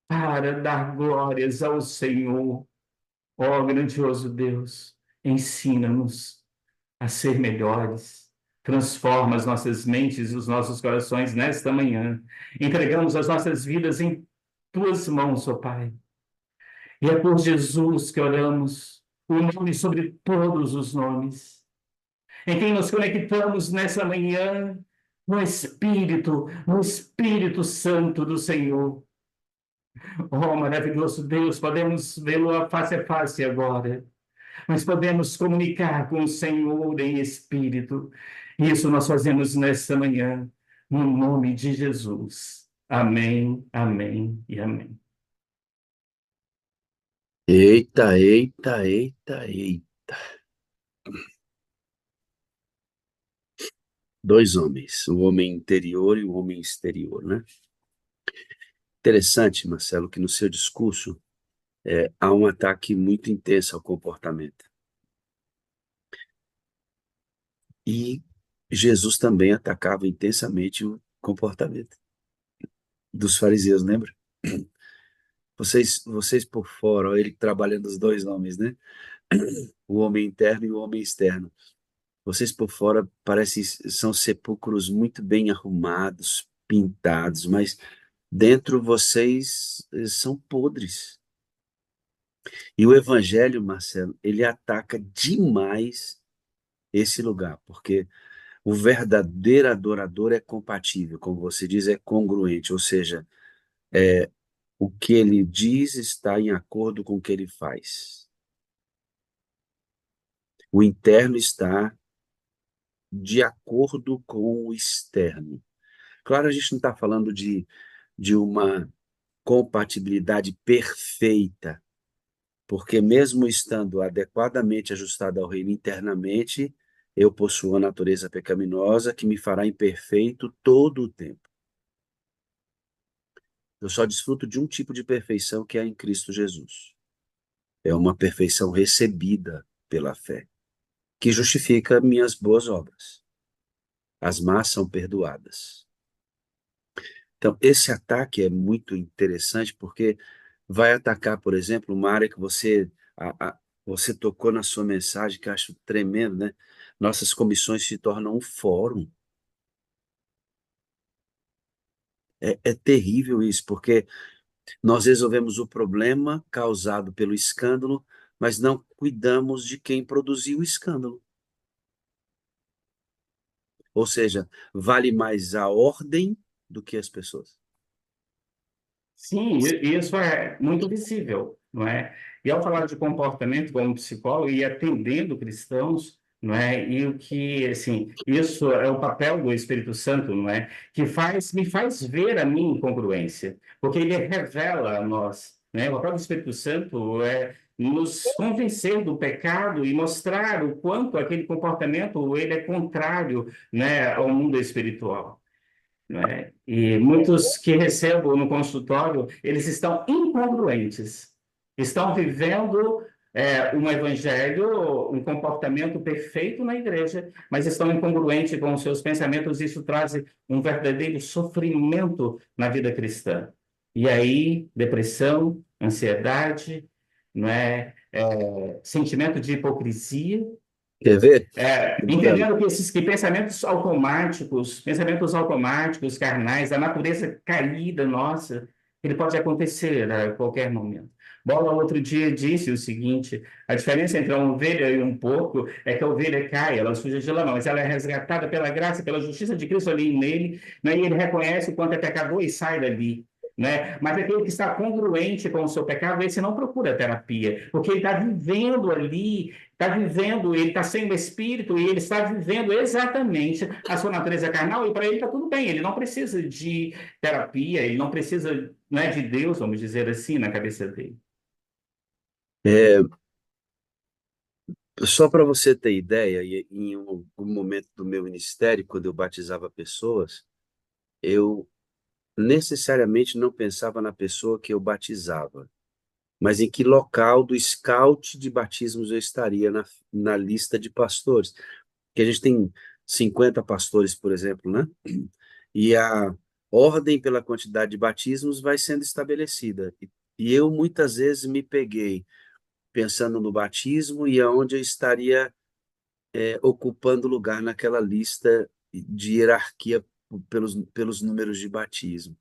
para dar glórias ao Senhor. Ó grandioso Deus, ensina-nos a ser melhores. Transforma as nossas mentes e os nossos corações nesta manhã. Entregamos as nossas vidas em tuas mãos, ó Pai. E é por Jesus que oramos, o nome sobre todos os nomes, em quem nos conectamos nessa manhã no Espírito Santo do Senhor. Oh, maravilhoso Deus, podemos vê-lo face a face agora, mas podemos comunicar com o Senhor em Espírito Isso nós fazemos nesta manhã, no nome de Jesus. Amém, amém e amém. Eita, eita, eita, eita. Dois homens, o homem interior e o homem exterior, né? Interessante, Marcelo, que no seu discurso há um ataque muito intenso ao comportamento. E Jesus também atacava intensamente o comportamento dos fariseus, lembra? Vocês por fora, ó, ele trabalhando os dois homens, né? O homem interno e o homem externo. Vocês por fora parecem são sepulcros muito bem arrumados, pintados, mas dentro vocês são podres. E o evangelho, Marcelo, ele ataca demais esse lugar, porque o verdadeiro adorador é compatível, como você diz, é congruente, ou seja, o que ele diz está em acordo com o que ele faz. O interno está de acordo com o externo. Claro, a gente não está falando de uma compatibilidade perfeita, porque mesmo estando adequadamente ajustado ao reino internamente, eu possuo a natureza pecaminosa que me fará imperfeito todo o tempo. Eu só desfruto de um tipo de perfeição que é em Cristo Jesus. É uma perfeição recebida pela fé, que justifica minhas boas obras. As más são perdoadas. Então, esse ataque é muito interessante porque vai atacar, por exemplo, uma área que você tocou na sua mensagem, que eu acho tremendo, né? Nossas comissões se tornam um fórum. É terrível isso, porque nós resolvemos o problema causado pelo escândalo, mas não cuidamos de quem produziu o escândalo. Ou seja, vale mais a ordem do que as pessoas. Sim, isso é muito visível, não é? E ao falar de comportamento como psicólogo e atendendo cristãos, não é? E o que, assim, isso é o papel do Espírito Santo, não é? Que me faz ver a minha incongruência, porque ele revela a nós, né? O papel do Espírito Santo é nos convencer do pecado e mostrar o quanto aquele comportamento ele é contrário, né, ao mundo espiritual, né? E muitos que recebo no consultório, eles estão incongruentes, estão vivendo um evangelho, um comportamento perfeito na igreja, mas estão incongruentes com os seus pensamentos. Isso traz um verdadeiro sofrimento na vida cristã. E aí, depressão, ansiedade, não é? Sentimento de hipocrisia, Quer ver? Marcelo? entendendo que esses que pensamentos automáticos, carnais, a natureza caída nossa, ele pode acontecer a qualquer momento. Bola outro dia disse o seguinte: a diferença entre uma ovelha e um porco é que a ovelha cai, ela suja de lama, mas ela é resgatada pela graça, pela justiça de Cristo ali nele, né? E ele reconhece o quanto é pecador e sai dali. Né? Mas aquele que está congruente com o seu pecado, esse não procura terapia, porque ele está vivendo ali, está vivendo, ele está sem o espírito e ele está vivendo exatamente a sua natureza carnal, e para ele está tudo bem, ele não precisa de terapia, ele não precisa, né, de Deus, vamos dizer assim, na cabeça dele. É, só para você ter ideia, em um momento do meu ministério, quando eu batizava pessoas, eu necessariamente não pensava na pessoa que eu batizava, mas em que local do scout de batismos eu estaria na lista de pastores. Que a gente tem 50 pastores, por exemplo, né? E a ordem pela quantidade de batismos vai sendo estabelecida. E eu muitas vezes me peguei pensando no batismo e aonde eu estaria ocupando lugar naquela lista de hierarquia pelos números de batismo.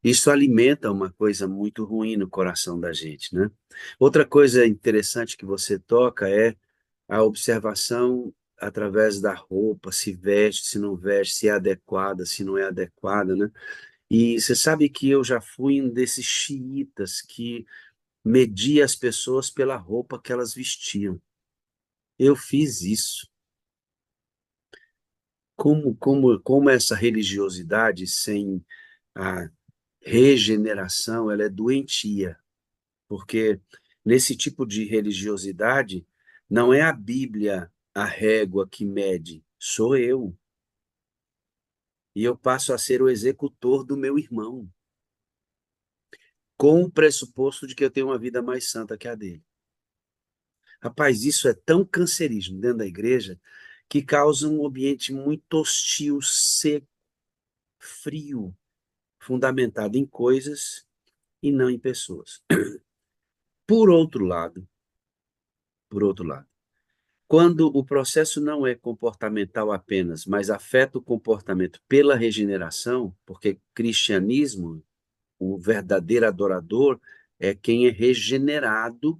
Isso alimenta uma coisa muito ruim no coração da gente, né? Outra coisa interessante que você toca é a observação através da roupa, se veste, se não veste, se é adequada, se não é adequada, né? E você sabe que eu já fui um desses xiitas que media as pessoas pela roupa que elas vestiam. Eu fiz isso. como essa religiosidade sem a regeneração, ela é doentia, porque nesse tipo de religiosidade não é a Bíblia a régua que mede, sou eu. E eu passo a ser o executor do meu irmão, com o pressuposto de que eu tenho uma vida mais santa que a dele. Rapaz, isso é tão cancerígeno dentro da igreja que causa um ambiente muito hostil, seco, frio, fundamentado em coisas e não em pessoas. Por outro lado, por outro lado, quando o processo não é comportamental apenas, mas afeta o comportamento pela regeneração, porque cristianismo, o verdadeiro adorador, é quem é regenerado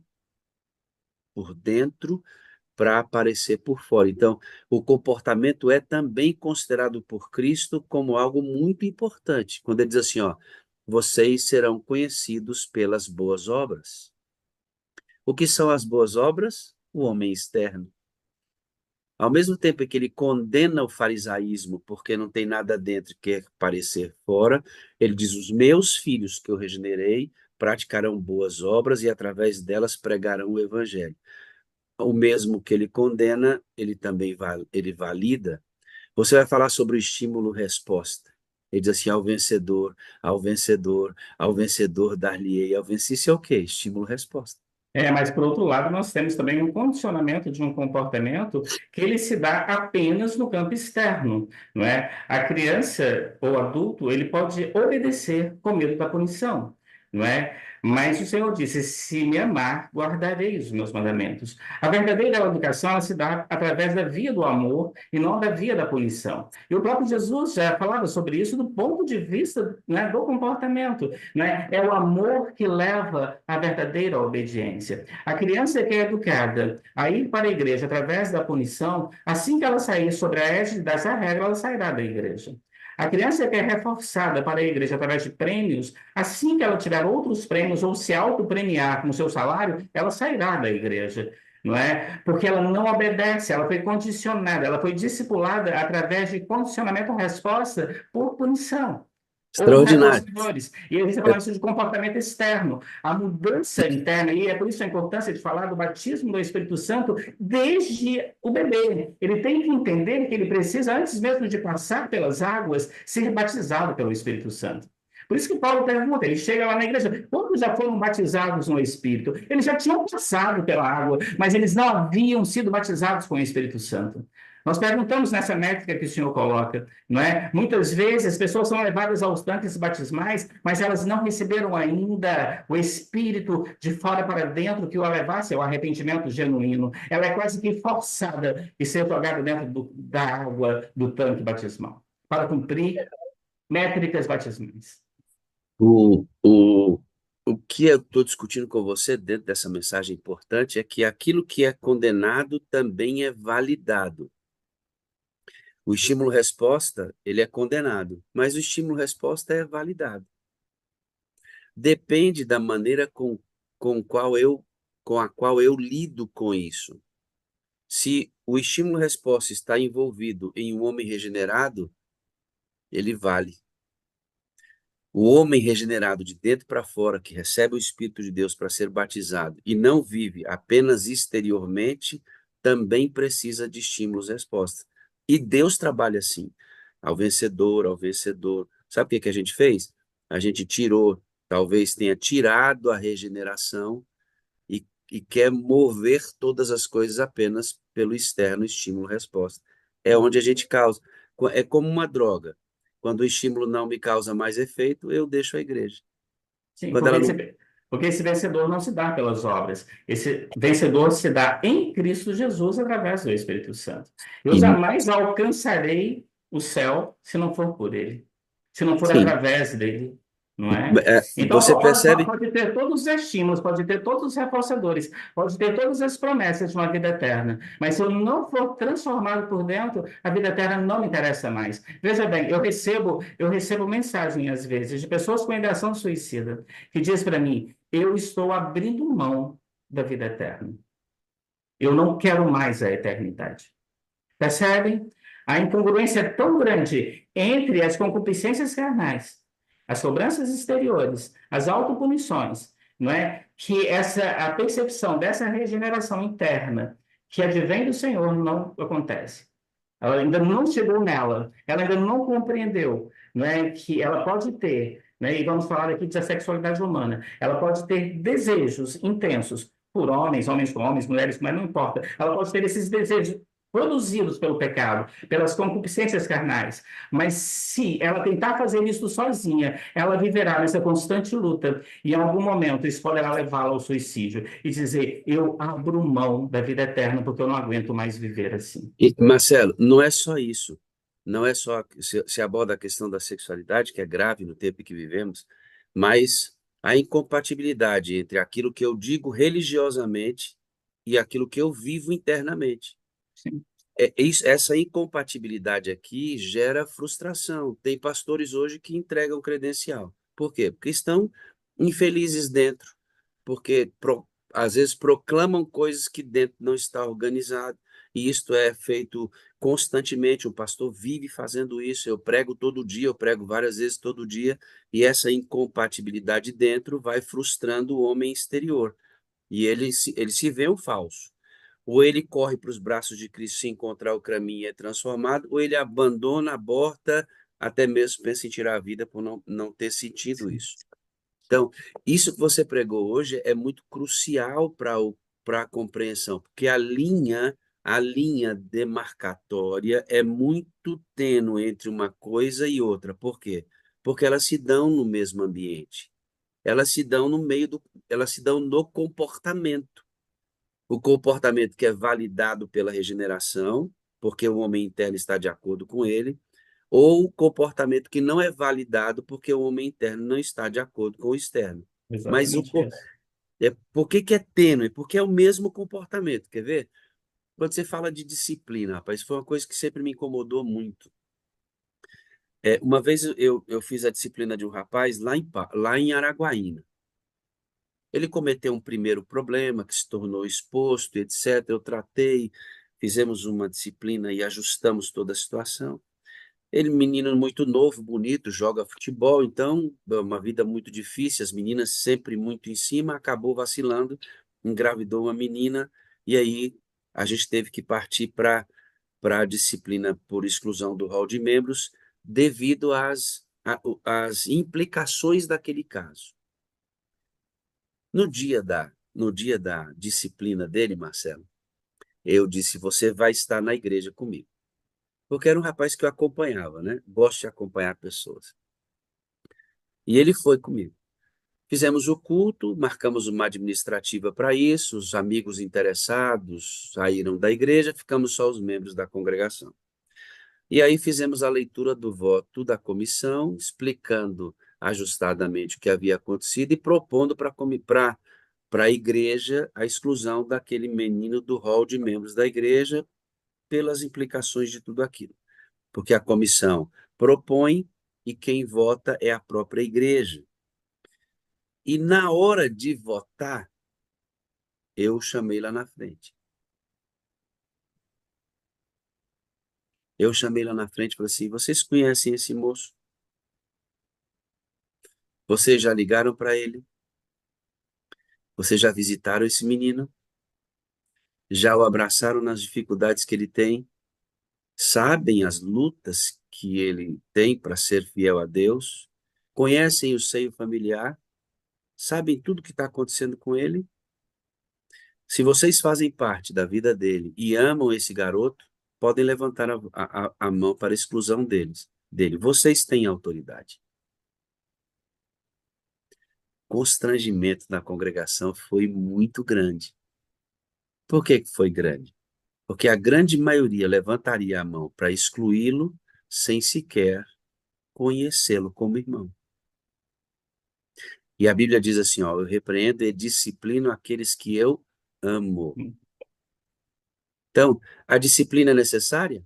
por dentro para aparecer por fora. Então, o comportamento é também considerado por Cristo como algo muito importante. Quando ele diz assim, ó, vocês serão conhecidos pelas boas obras. O que são as boas obras? O homem externo. Ao mesmo tempo que ele condena o farisaísmo porque não tem nada dentro que quer parecer fora, ele diz: os meus filhos que eu regenerei praticarão boas obras e através delas pregarão o evangelho. O mesmo que ele condena, ele também ele valida. Você vai falar sobre o estímulo-resposta. Ele diz assim: ao vencedor, ao vencedor, ao vencedor dar-lhe-ei, ao vencedor. Isso é o quê? Estímulo-resposta. Mas por outro lado, nós temos também um condicionamento de um comportamento que ele se dá apenas no campo externo, não é? A criança ou adulto, ele pode obedecer com medo da punição, não é? Mas o Senhor disse: se me amar, guardarei os meus mandamentos. A verdadeira educação, ela se dá através da via do amor e não da via da punição. E o próprio Jesus já falava sobre isso do ponto de vista, né, do comportamento, né? É o amor que leva à verdadeira obediência. A criança que é educada a ir para a igreja através da punição, assim que ela sair sobre a égide dessa regra, ela sairá da igreja. A criança que é reforçada para a igreja através de prêmios, assim que ela tiver outros prêmios ou se autopremiar com o seu salário, ela sairá da igreja. Não é? Porque ela não obedece, ela foi condicionada, ela foi discipulada através de condicionamento-resposta por punição ou Extraordinário. reforçadores. E aí você está É, falando isso de comportamento externo. A mudança interna, e é por isso a importância de falar do batismo do Espírito Santo desde o bebê. Ele tem que entender que ele precisa, antes mesmo de passar pelas águas, ser batizado pelo Espírito Santo. Por isso que Paulo pergunta, ele chega lá na igreja, quantos já foram batizados no Espírito? Eles já tinham passado pela água, mas eles não haviam sido batizados com o Espírito Santo. Nós perguntamos nessa métrica que o senhor coloca, não é? Muitas vezes as pessoas são levadas aos tanques batismais, mas elas não receberam ainda o Espírito de fora para dentro que o levasse ao arrependimento genuíno. Ela é quase que forçada e ser jogada dentro da água do tanque batismal para cumprir métricas batismais. O, o, o que eu estou discutindo com você dentro dessa mensagem importante é que aquilo que é condenado também é validado. O estímulo-resposta, ele é condenado, mas o estímulo-resposta é validado. Depende da maneira com a qual eu lido com isso. Se o estímulo-resposta está envolvido em um homem regenerado, ele vale. O homem regenerado de dentro para fora, que recebe o Espírito de Deus para ser batizado e não vive apenas exteriormente, também precisa de estímulos-respostas. E Deus trabalha assim, ao vencedor, ao vencedor. Sabe o que que a gente fez? A gente tirou, talvez tenha tirado a regeneração e quer mover todas as coisas apenas pelo externo estímulo-resposta. É onde a gente causa. É como uma droga. Quando o estímulo não me causa mais efeito, eu deixo a igreja. Sim, Quando ela não. porque esse vencedor não se dá pelas obras. Esse vencedor se dá em Cristo Jesus através do Espírito Santo. Eu E, jamais alcançarei o céu se não for por ele, se não for sim, através dele, não é? Então, você percebe. pode ter todos os estímulos, pode ter todos os reforçadores, pode ter todas as promessas de uma vida eterna, mas se eu não for transformado por dentro, a vida eterna não me interessa mais. Veja bem, eu recebo mensagem às vezes de pessoas com ideação suicida que diz para mim: eu estou abrindo mão da vida eterna. Eu não quero mais a eternidade. Percebem? A incongruência é tão grande entre as concupiscências carnais, as cobranças exteriores, as autopunições, não é? Que a percepção dessa regeneração interna que advém do Senhor não acontece. Ela ainda não chegou nela, ela ainda não compreendeu, não é? Que ela pode ter, né? E vamos falar aqui da sexualidade humana, ela pode ter desejos intensos por homens, homens com homens, mulheres, mas não importa. Ela pode ter esses desejos produzidos pelo pecado, pelas concupiscências carnais. Mas se ela tentar fazer isso sozinha, ela viverá nessa constante luta e em algum momento isso poderá levá-la ao suicídio e dizer: eu abro mão da vida eterna porque eu não aguento mais viver assim. E, Marcelo, não é só isso. Não é só se aborda a questão da sexualidade, que é grave no tempo em que vivemos, mas a incompatibilidade entre aquilo que eu digo religiosamente e aquilo que eu vivo internamente. Sim, Essa incompatibilidade aqui gera frustração. Tem pastores hoje que entregam credencial. Por quê? Porque estão infelizes dentro, porque às vezes proclamam coisas que dentro não está organizado, e isto é feito constantemente. O pastor vive fazendo isso. Eu prego todo dia, eu prego várias vezes todo dia, e essa incompatibilidade dentro vai frustrando o homem exterior, e ele se vê um falso. Ou ele corre para os braços de Cristo se encontrar o caminho e é transformado, ou ele abandona, aborta, até mesmo pensa em tirar a vida por não ter sentido sim, isso. Então, isso que você pregou hoje é muito crucial para a compreensão, porque a linha demarcatória é muito tênue entre uma coisa e outra. Por quê? Porque elas se dão no mesmo ambiente. Elas se dão elas se dão no comportamento. O comportamento que é validado pela regeneração, porque o homem interno está de acordo com ele, ou o comportamento que não é validado porque o homem interno não está de acordo com o externo. Mas exatamente isso. por que que é tênue? Porque é o mesmo comportamento. Quer ver? Quando você fala de disciplina, rapaz, foi uma coisa que sempre me incomodou muito. Uma vez eu fiz a disciplina de um rapaz lá em Araguaína. Ele cometeu um primeiro problema que se tornou exposto, etc. Eu tratei, fizemos uma disciplina e ajustamos toda a situação. Ele, menino muito novo, bonito, joga futebol, então, uma vida muito difícil, as meninas sempre muito em cima, acabou vacilando, engravidou uma menina, e aí a gente teve que partir para a disciplina por exclusão do rol de membros, devido às implicações daquele caso. No dia da disciplina dele, Marcelo, eu disse: você vai estar na igreja comigo. Porque era um rapaz que eu acompanhava, né? Gosto de acompanhar pessoas. E ele foi comigo. Fizemos o culto, marcamos uma administrativa para isso, os amigos interessados saíram da igreja, ficamos só os membros da congregação. E aí fizemos a leitura do voto da comissão, explicando ajustadamente o que havia acontecido e propondo para a igreja a exclusão daquele menino do rol de membros da igreja pelas implicações de tudo aquilo. Porque a comissão propõe e quem vota é a própria igreja. E na hora de votar, eu chamei lá na frente. Eu chamei lá na frente e falei assim: vocês conhecem esse moço? Vocês já ligaram para ele? Vocês já visitaram esse menino? Já o abraçaram nas dificuldades que ele tem? Sabem as lutas que ele tem para ser fiel a Deus? Conhecem o seio familiar? Sabem tudo o que está acontecendo com ele? Se vocês fazem parte da vida dele e amam esse garoto, podem levantar a mão para a exclusão dele. Vocês têm autoridade. O constrangimento da congregação foi muito grande. Por que que foi grande? Porque a grande maioria levantaria a mão para excluí-lo sem sequer conhecê-lo como irmão. E a Bíblia diz assim, ó: eu repreendo e disciplino aqueles que eu amo. Então, a disciplina é necessária?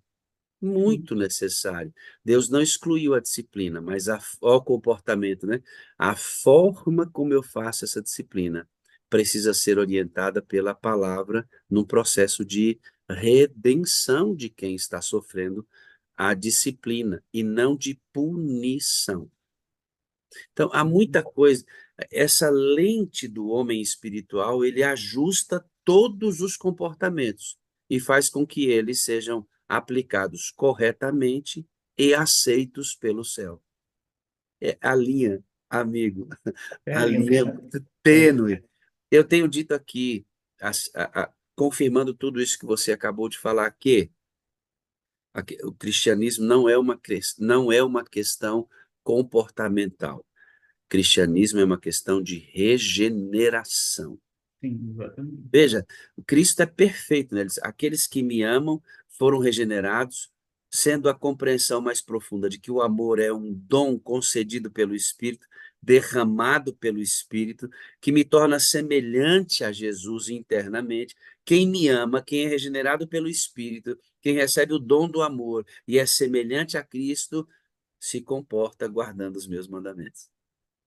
Muito necessário. Deus não excluiu a disciplina, mas o comportamento, né? A forma como eu faço essa disciplina precisa ser orientada pela palavra num processo de redenção de quem está sofrendo a disciplina e não de punição. Então, há muita coisa. Essa lente do homem espiritual, ele ajusta todos os comportamentos e faz com que eles sejam aplicados corretamente e aceitos pelo céu. É a linha, amigo, É a lindo, linha é né? muito É. tênue. Eu tenho dito aqui, confirmando tudo isso que você acabou de falar, que o cristianismo não é uma questão comportamental. Cristianismo é uma questão de regeneração. Sim, exatamente. Veja, o Cristo é perfeito, né? Aqueles que me amam foram regenerados, sendo a compreensão mais profunda de que o amor é um dom concedido pelo Espírito, derramado pelo Espírito, que me torna semelhante a Jesus internamente. Quem me ama, quem é regenerado pelo Espírito, quem recebe o dom do amor e é semelhante a Cristo, se comporta guardando os meus mandamentos.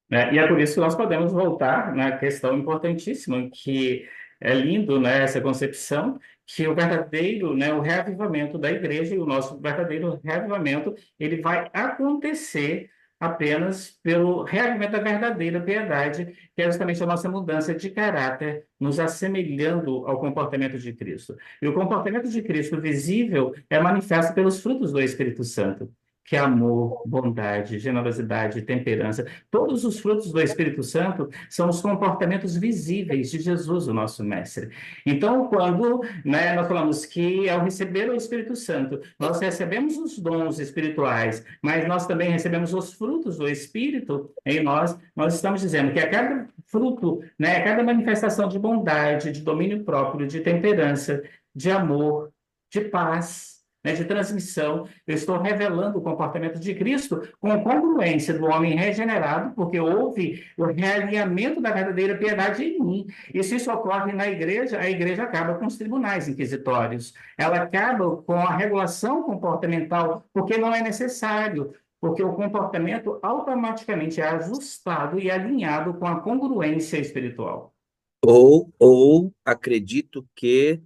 Né? E é por isso que nós podemos voltar na questão importantíssima, que é lindo, né, essa concepção, que o verdadeiro, né, o reavivamento da igreja e o nosso verdadeiro reavivamento, ele vai acontecer apenas pelo reavivamento da verdadeira piedade, que é justamente a nossa mudança de caráter, nos assemelhando ao comportamento de Cristo. E o comportamento de Cristo visível é manifesto pelos frutos do Espírito Santo, que é amor, bondade, generosidade, temperança. Todos os frutos do Espírito Santo são os comportamentos visíveis de Jesus, o nosso mestre. Então, quando, né, nós falamos que ao receber o Espírito Santo, nós recebemos os dons espirituais, mas nós também recebemos os frutos do Espírito em nós, nós estamos dizendo que a cada fruto, né, a cada manifestação de bondade, de domínio próprio, de temperança, de amor, de paz, né, de transmissão, eu estou revelando o comportamento de Cristo com congruência do homem regenerado, porque houve o realinhamento da verdadeira piedade em mim. E se isso ocorre na igreja, a igreja acaba com os tribunais inquisitórios. Ela acaba com a regulação comportamental, porque não é necessário, porque o comportamento automaticamente é ajustado e alinhado com a congruência espiritual. Ou acredito que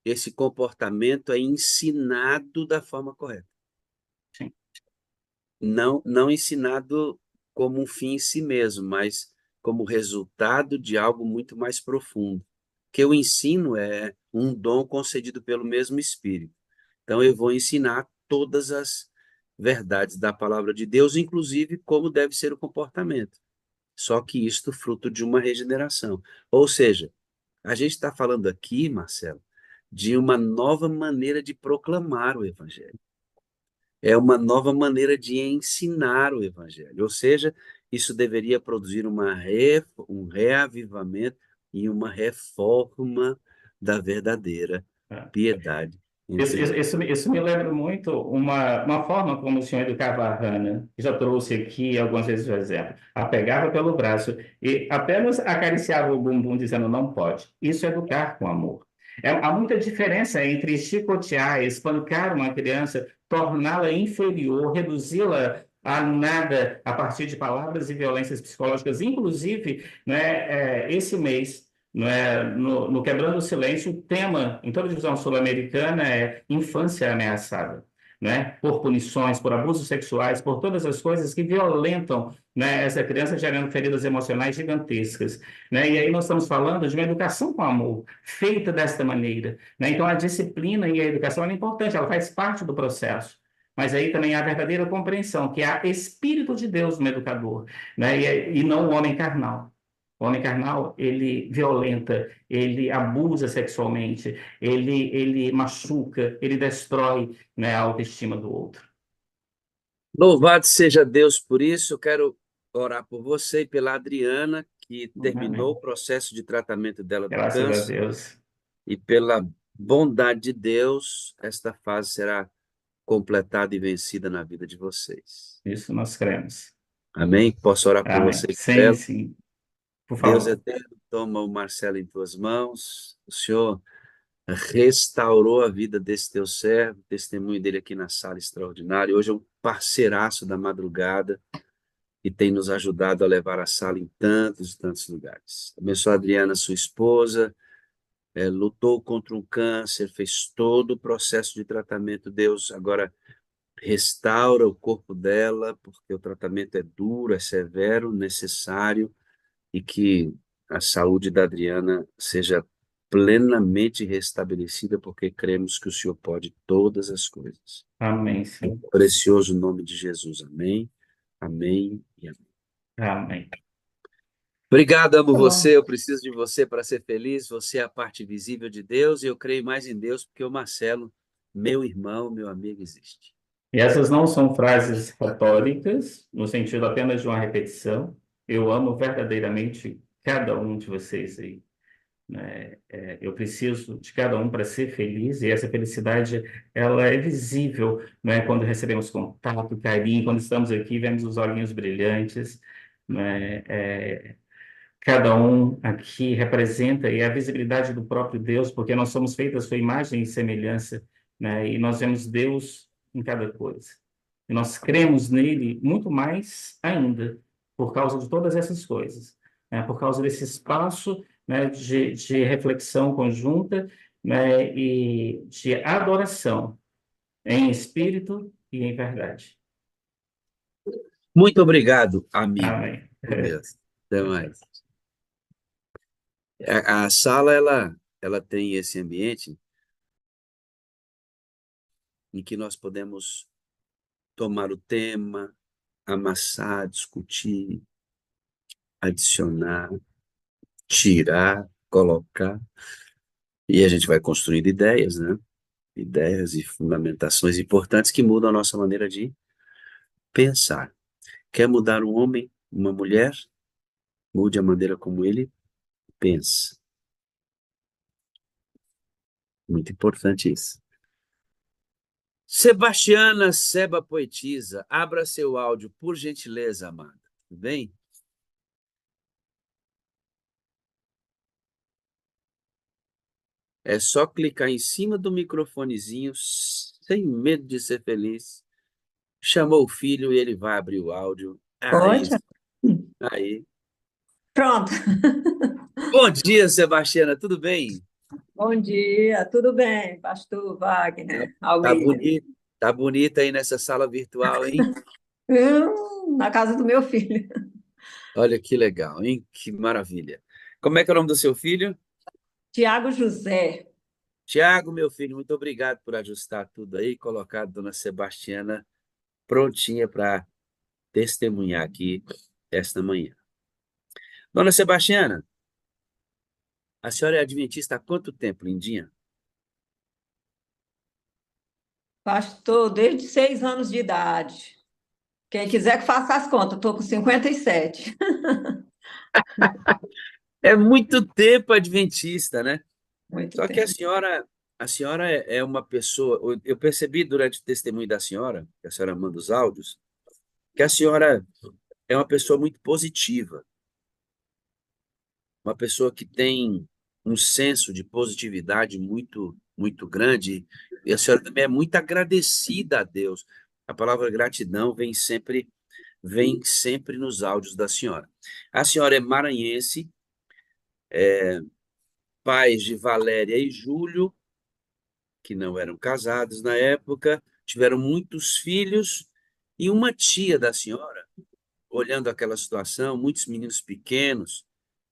esse comportamento é ensinado da forma correta. Sim. Não ensinado como um fim em si mesmo, mas como resultado de algo muito mais profundo. Que o ensino é um dom concedido pelo mesmo Espírito. Então, eu vou ensinar todas as verdades da palavra de Deus, inclusive como deve ser o comportamento. Só que isto fruto de uma regeneração. Ou seja, a gente está falando aqui, Marcelo, de uma nova maneira de proclamar o Evangelho. É uma nova maneira de ensinar o Evangelho. Ou seja, isso deveria produzir um reavivamento e uma reforma da verdadeira É. piedade Isso, entre isso, nós. isso me lembra muito uma forma como o senhor educava a Hannah, que já trouxe aqui algumas vezes o exemplo. A pegava pelo braço e apenas acariciava o bumbum, dizendo não pode. Isso é educar com amor. Há muita diferença entre chicotear, espancar uma criança, torná-la inferior, reduzi-la a nada a partir de palavras e violências psicológicas. Inclusive, né, esse mês no Quebrando o Silêncio, o tema em toda a divisão sul-americana é infância ameaçada, né? Por punições, por abusos sexuais, por todas as coisas que violentam, né, essa criança, gerando feridas emocionais gigantescas, né? E aí nós estamos falando de uma educação com amor, feita desta maneira, né? Então a disciplina e a educação é importante, ela faz parte do processo. Mas aí também há a verdadeira compreensão, que há Espírito de Deus no educador, né? E não o homem carnal. O homem carnal, ele violenta, ele abusa sexualmente, ele machuca, ele destrói, né, a autoestima do outro. Louvado seja Deus por isso. Eu quero orar por você e pela Adriana, que terminou Amém. o processo de tratamento dela do Graças a câncer, Deus. e pela bondade de Deus, esta fase será completada e vencida na vida de vocês. Isso nós cremos. Amém? Posso orar por Amém. você e por Sim, ela? sim. Por Deus favor. eterno, toma o Marcelo em tuas mãos. O Senhor restaurou a vida desse teu servo, testemunho dele aqui na sala extraordinária. Hoje é um parceiraço da madrugada e tem nos ajudado a levar a sala em tantos e tantos lugares. Abençoa a Adriana, sua esposa, lutou contra um câncer, fez todo o processo de tratamento. Deus agora restaura o corpo dela, porque o tratamento é duro, é severo, necessário, e que a saúde da Adriana seja plenamente restabelecida, porque cremos que o Senhor pode todas as coisas. Amém, Em Senhor. precioso nome de Jesus. Amém, amém e amém. Amém. Obrigado, amo Tá bom. você, eu preciso de você para ser feliz, você é a parte visível de Deus, e eu creio mais em Deus porque o Marcelo, meu irmão, meu amigo, existe. E essas não são frases retóricas, no sentido apenas de uma repetição. Eu amo verdadeiramente cada um de vocês aí, né? Eu preciso de cada um para ser feliz, e essa felicidade, ela é visível, né? Quando recebemos contato, carinho, quando estamos aqui, vemos os olhinhos brilhantes, né? Cada um aqui representa e é a visibilidade do próprio Deus, porque nós somos feitos à sua imagem e semelhança, né? E nós vemos Deus em cada coisa. E nós cremos nele muito mais ainda, por causa de todas essas coisas, né? Por causa desse espaço, né, de reflexão conjunta, né, e de adoração em espírito e em verdade. Muito obrigado, amigo. Amém. Oh, Deus. Até mais. A sala, ela tem esse ambiente em que nós podemos tomar o tema, amassar, discutir, adicionar, tirar, colocar, e a gente vai construindo ideias, né? Ideias e fundamentações importantes que mudam a nossa maneira de pensar. Quer mudar um homem, uma mulher? Mude a maneira como ele pensa. Muito importante isso. Sebastiana Seba Poetisa, abra seu áudio, por gentileza, amada. Tudo bem? É só clicar em cima do microfonezinho, sem medo de ser feliz. Chamou o filho e ele vai abrir o áudio. Aí, Pode? aí. Pronto. Bom dia, Sebastiana, tudo bem? Bom dia, tudo bem, pastor Tá, Wagner, tá Almeida? bonito, tá bonita aí nessa sala virtual, hein? Na casa do meu filho. Olha que legal, hein? Que maravilha. Como é que é o nome do seu filho? Tiago José. Tiago, meu filho, muito obrigado por ajustar tudo aí, colocar a dona Sebastiana prontinha para testemunhar aqui esta manhã. Dona Sebastiana, a senhora é adventista há quanto tempo, lindinha? Pastor, desde 6 anos de idade. Quem quiser que faça as contas, estou com 57. É muito tempo adventista, né? Muito Só que tempo. a senhora é uma pessoa, eu percebi durante o testemunho da senhora, que a senhora manda os áudios, que a senhora é uma pessoa muito positiva, uma pessoa que tem um senso de positividade muito, muito grande, e a senhora também é muito agradecida a Deus. A palavra gratidão vem sempre nos áudios da senhora. A senhora é maranhense, pais de Valéria e Júlio, que não eram casados na época, tiveram muitos filhos, e uma tia da senhora, olhando aquela situação, muitos meninos pequenos,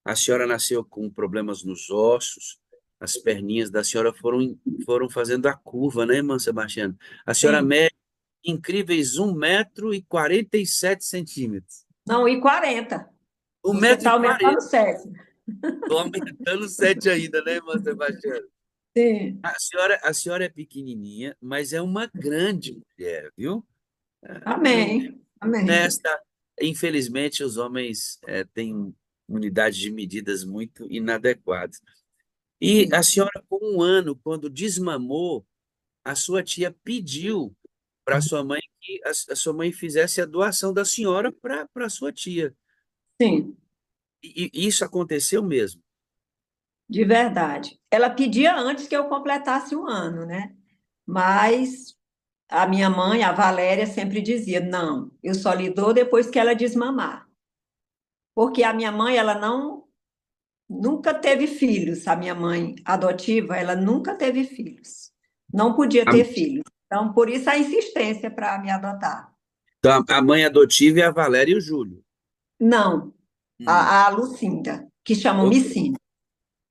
a senhora nasceu com problemas nos ossos, as perninhas da senhora foram fazendo a curva, né, irmã Sebastiana? A senhora Sim. mede incríveis 1,47 m. Não, e 40. um Você metro e está aumentando quarenta certo. Estou aumentando 7 ainda, né, irmã Sebastiana? Sim. A senhora é pequenininha, mas é uma grande mulher, viu? Amém. Amém. Nesta, infelizmente, os homens têm unidades de medidas muito inadequadas. E a senhora, com 1 ano, quando desmamou, a sua tia pediu para a sua mãe que a sua mãe fizesse a doação da senhora para a sua tia. Sim, E isso aconteceu mesmo. de verdade. Ela pedia antes que eu completasse 1 ano, né? Mas a minha mãe, a Valéria, sempre dizia: não, eu só lhe dou depois que ela desmamar. Porque a minha mãe, ela não, nunca teve filhos. A minha mãe adotiva, ela nunca teve filhos. Não podia A, ter filhos. Então, por isso a insistência para me adotar. Então, a mãe adotiva é a Valéria e o Júlio. Não, Hum, a Lucinda, que chamam ok, Micine.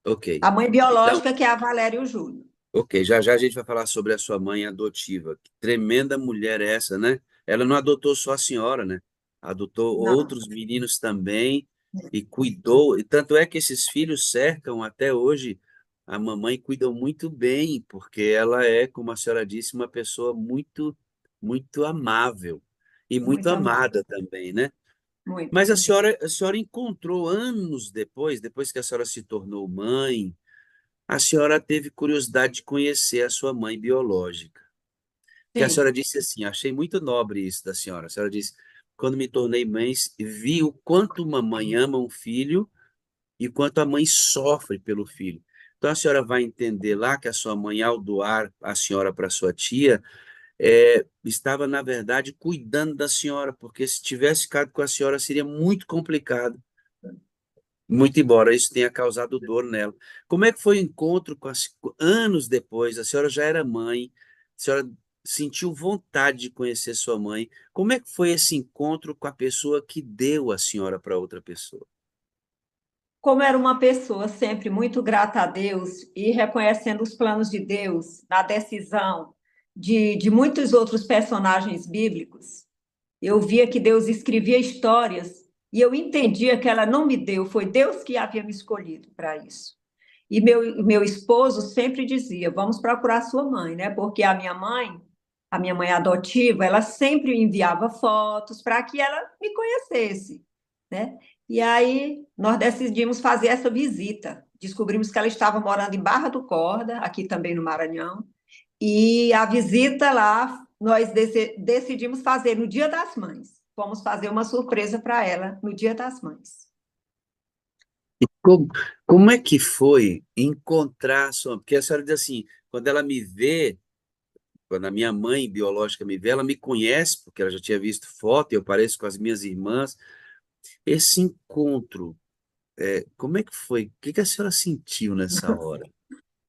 ok. A mãe Então, biológica, que é a Valéria e o Júlio. ok, já já a gente vai falar sobre a sua mãe adotiva. Que tremenda mulher é essa, né? Ela não adotou só a senhora, né? Adotou Não, outros meninos também e cuidou. E tanto é que esses filhos cercam até hoje a mamãe, cuidam muito bem, porque ela é, como a senhora disse, uma pessoa muito, muito amável e muito muito amada, amada também, né? muito. Mas a senhora encontrou anos depois, depois que a senhora se tornou mãe, a senhora teve curiosidade de conhecer a sua mãe biológica. Que a Sim, senhora disse assim, achei muito nobre isso da senhora. A senhora disse, quando me tornei mãe, vi o quanto uma mãe ama um filho e o quanto a mãe sofre pelo filho. Então a senhora vai entender lá que a sua mãe, ao doar a senhora para sua tia, estava, na verdade, cuidando da senhora, porque se tivesse ficado com a senhora seria muito complicado. Muito embora isso tenha causado dor nela. Como é que foi o encontro anos depois? A senhora já era mãe, a senhora sentiu vontade de conhecer sua mãe. Como é que foi esse encontro com a pessoa que deu a senhora para outra pessoa? como era uma pessoa sempre muito grata a Deus e reconhecendo os planos de Deus na decisão de muitos outros personagens bíblicos, eu via que Deus escrevia histórias e eu entendia que ela não me deu, foi Deus que havia me escolhido para isso. E meu esposo sempre dizia: vamos procurar sua mãe, né? Porque a minha mãe adotiva, ela sempre enviava fotos para que ela me conhecesse, né? E aí nós decidimos fazer essa visita. Descobrimos que ela estava morando em Barra do Corda, aqui também no Maranhão, e a visita lá nós decidimos fazer no Dia das Mães. Fomos fazer uma surpresa para ela no Dia das Mães. Como, como é que foi encontrar a sua... Porque a senhora diz assim, quando ela me vê, quando a minha mãe biológica me vê, ela me conhece, porque ela já tinha visto foto, e eu pareço com as minhas irmãs. Esse encontro, como é que foi? O que que a senhora sentiu nessa hora?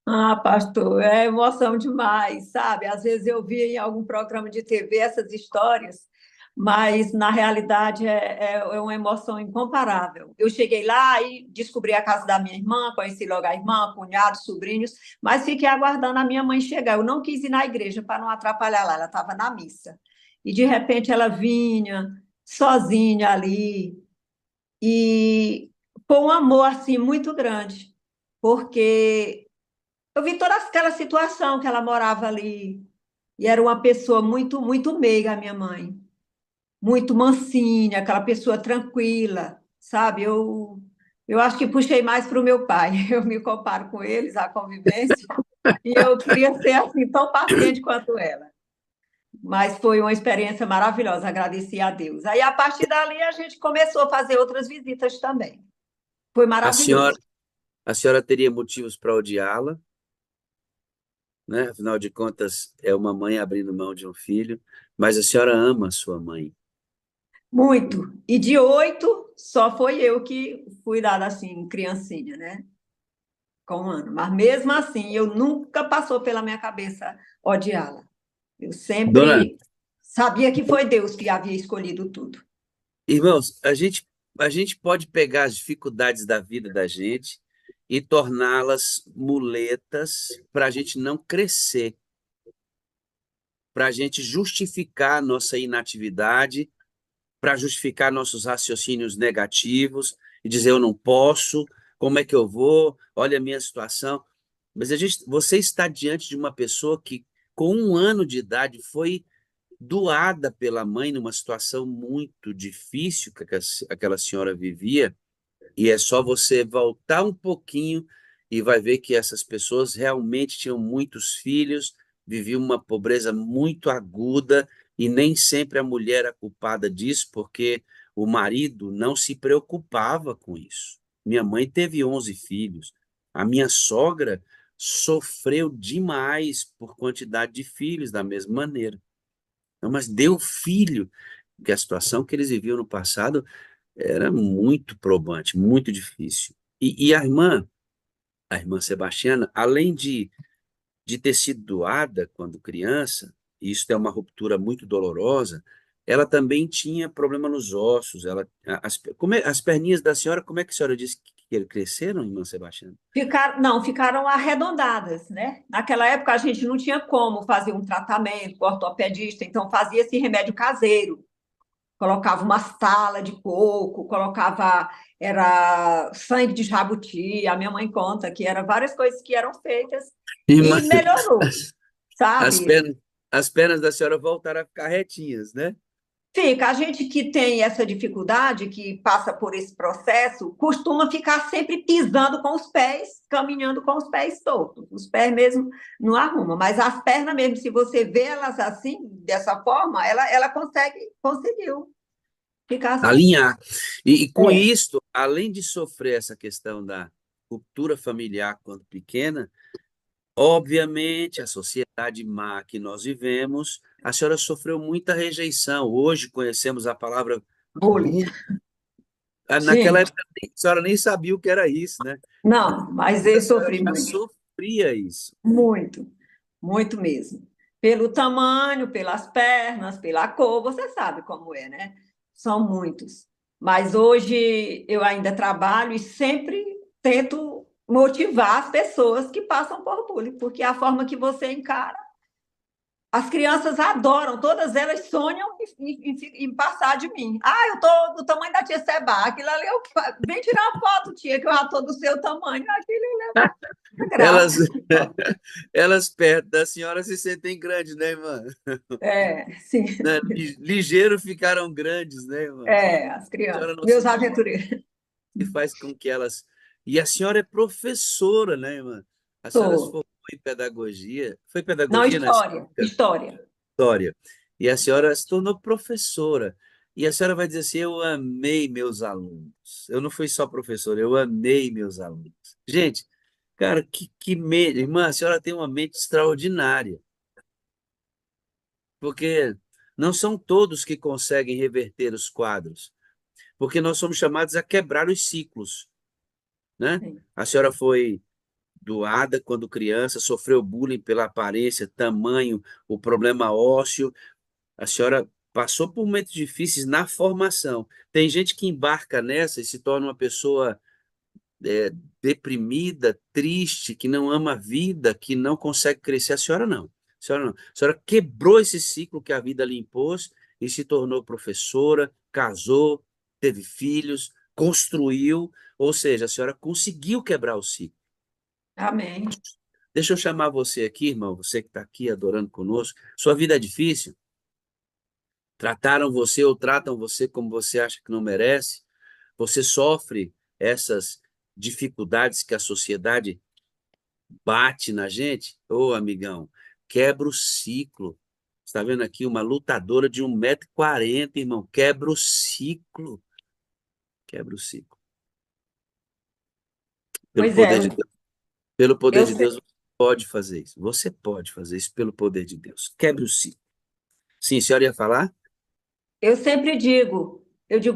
Ah, pastor, é emoção demais, sabe? Às vezes eu via em algum programa de TV essas histórias, mas na realidade é uma emoção incomparável. Eu cheguei lá e descobri a casa da minha irmã, conheci logo a irmã, cunhados, sobrinhos, mas fiquei aguardando a minha mãe chegar. Eu não quis ir na igreja para não atrapalhar lá, ela estava na missa. E de repente ela vinha sozinha ali, e foi um amor assim muito grande, porque eu vi toda aquela situação que ela morava ali. E era uma pessoa muito, muito meiga, a minha mãe. Muito mansinha, aquela pessoa tranquila, sabe? Eu acho que puxei mais para o meu pai. Eu me comparo com eles, a convivência. E eu queria ser assim, tão paciente quanto ela. Mas foi uma experiência maravilhosa, agradeci a Deus. Aí, a partir dali, a gente começou a fazer outras visitas também. Foi A senhora, maravilhoso. a senhora teria motivos para odiá-la, né? Afinal de contas, é uma mãe abrindo mão de um filho, mas a senhora ama a sua mãe. Muito. E de 8, só foi eu que fui dada assim, criancinha, né? Com 1 ano. Mas mesmo assim, eu nunca passou pela minha cabeça odiá-la. Eu Dona, sempre sabia que foi Deus que havia escolhido tudo. irmãos, a gente pode pegar as dificuldades da vida da gente e torná-las muletas para a gente não crescer, para a gente justificar a nossa inatividade, para justificar nossos raciocínios negativos e dizer eu não posso, como é que eu vou? Olha a minha situação. Mas você está diante de uma pessoa que, com 1 ano de idade, foi doada pela mãe numa situação muito difícil que aquela senhora vivia, e é só você voltar um pouquinho e vai ver que essas pessoas realmente tinham muitos filhos, viviam uma pobreza muito aguda, e nem sempre a mulher era culpada disso, porque o marido não se preocupava com isso. Minha mãe teve 11 filhos. A minha sogra sofreu demais por quantidade de filhos da mesma maneira. Não, mas deu filho, porque a situação que eles viviam no passado era muito probante, muito difícil. E a irmã Sebastiana, além de ter sido doada quando criança, isso é uma ruptura muito dolorosa, ela também tinha problema nos ossos. As perninhas da senhora, como é que a senhora disse que cresceram, irmã Sebastiana? Não, ficaram arredondadas, né? Naquela época a gente não tinha como fazer um tratamento com ortopedista, então fazia esse remédio caseiro. Colocava uma sala de coco, colocava era sangue de jabuti. A minha mãe conta que eram várias coisas que eram feitas Irmã, e melhorou, as sabe? pernas, as pernas da senhora voltaram a ficar retinhas, né? Fica, a gente que tem essa dificuldade, que passa por esse processo, costuma ficar sempre pisando com os pés, caminhando com os pés tortos. Os pés mesmo não arrumam, mas as pernas mesmo, se você vê elas assim, dessa forma, ela conseguiu ficar assim. Alinhar. E com É, isso, além de sofrer essa questão da ruptura familiar quando pequena, obviamente, a sociedade má que nós vivemos, a senhora sofreu muita rejeição. Hoje conhecemos a palavra bullying. bullying. Naquela Sim, época, a senhora nem sabia o que era isso, né? não, mas Mas a eu senhora sofri já muito, sofria isso. muito, muito mesmo. Pelo tamanho, pelas pernas, pela cor, você sabe como é, né? São muitos. Mas hoje eu ainda trabalho e sempre tento motivar as pessoas que passam por bullying, porque é a forma que você encara. As crianças adoram, todas elas sonham em passar de mim. Ah, eu tô do tamanho da tia Seba, aquilo ali eu vem tirar uma foto, tia, que eu já tô do seu tamanho. Aquilo é Elas, graça. elas perto da senhora se sentem grandes, né, irmã? É, sim. Né? Ligeiro ficaram grandes, né, irmã? É, as A senhora crianças, não meus se dá conta aventureiros. que faz com que elas. E a senhora é professora, né, irmã? A senhora se Sou. formou em pedagogia. Foi Não, pedagogia na história, história. história. E a senhora se tornou professora. E a senhora vai dizer assim: eu amei meus alunos. Eu não fui só professora, eu amei meus alunos. Gente, cara, irmã, a senhora tem uma mente extraordinária, porque não são todos que conseguem reverter os quadros, porque nós somos chamados a quebrar os ciclos, né? Sim. A senhora foi doada quando criança, sofreu bullying pela aparência, tamanho, o problema ósseo. A senhora passou por momentos difíceis na formação. Tem gente que embarca nessa e se torna uma pessoa é, deprimida, triste, que não ama a vida, que não consegue crescer. A senhora não. A senhora não. A senhora quebrou esse ciclo que a vida lhe impôs e se tornou professora, casou, teve filhos, construiu, ou seja, a senhora conseguiu quebrar o ciclo. Amém. Deixa eu chamar você aqui, irmão, você que está aqui adorando conosco. Sua vida é difícil? Trataram você ou tratam você como você acha que não merece? Você sofre essas dificuldades que a sociedade bate na gente? Ô, amigão, quebra o ciclo. Está vendo aqui uma lutadora de 1,40 m, irmão? Quebra o ciclo. Quebra o ciclo. Pelo Pois é, poder de Deus. Pelo poder eu, de Deus, se- você pode fazer isso. Você pode fazer isso pelo poder de Deus. Quebre o ciclo. Sim, a senhora ia falar? eu sempre digo,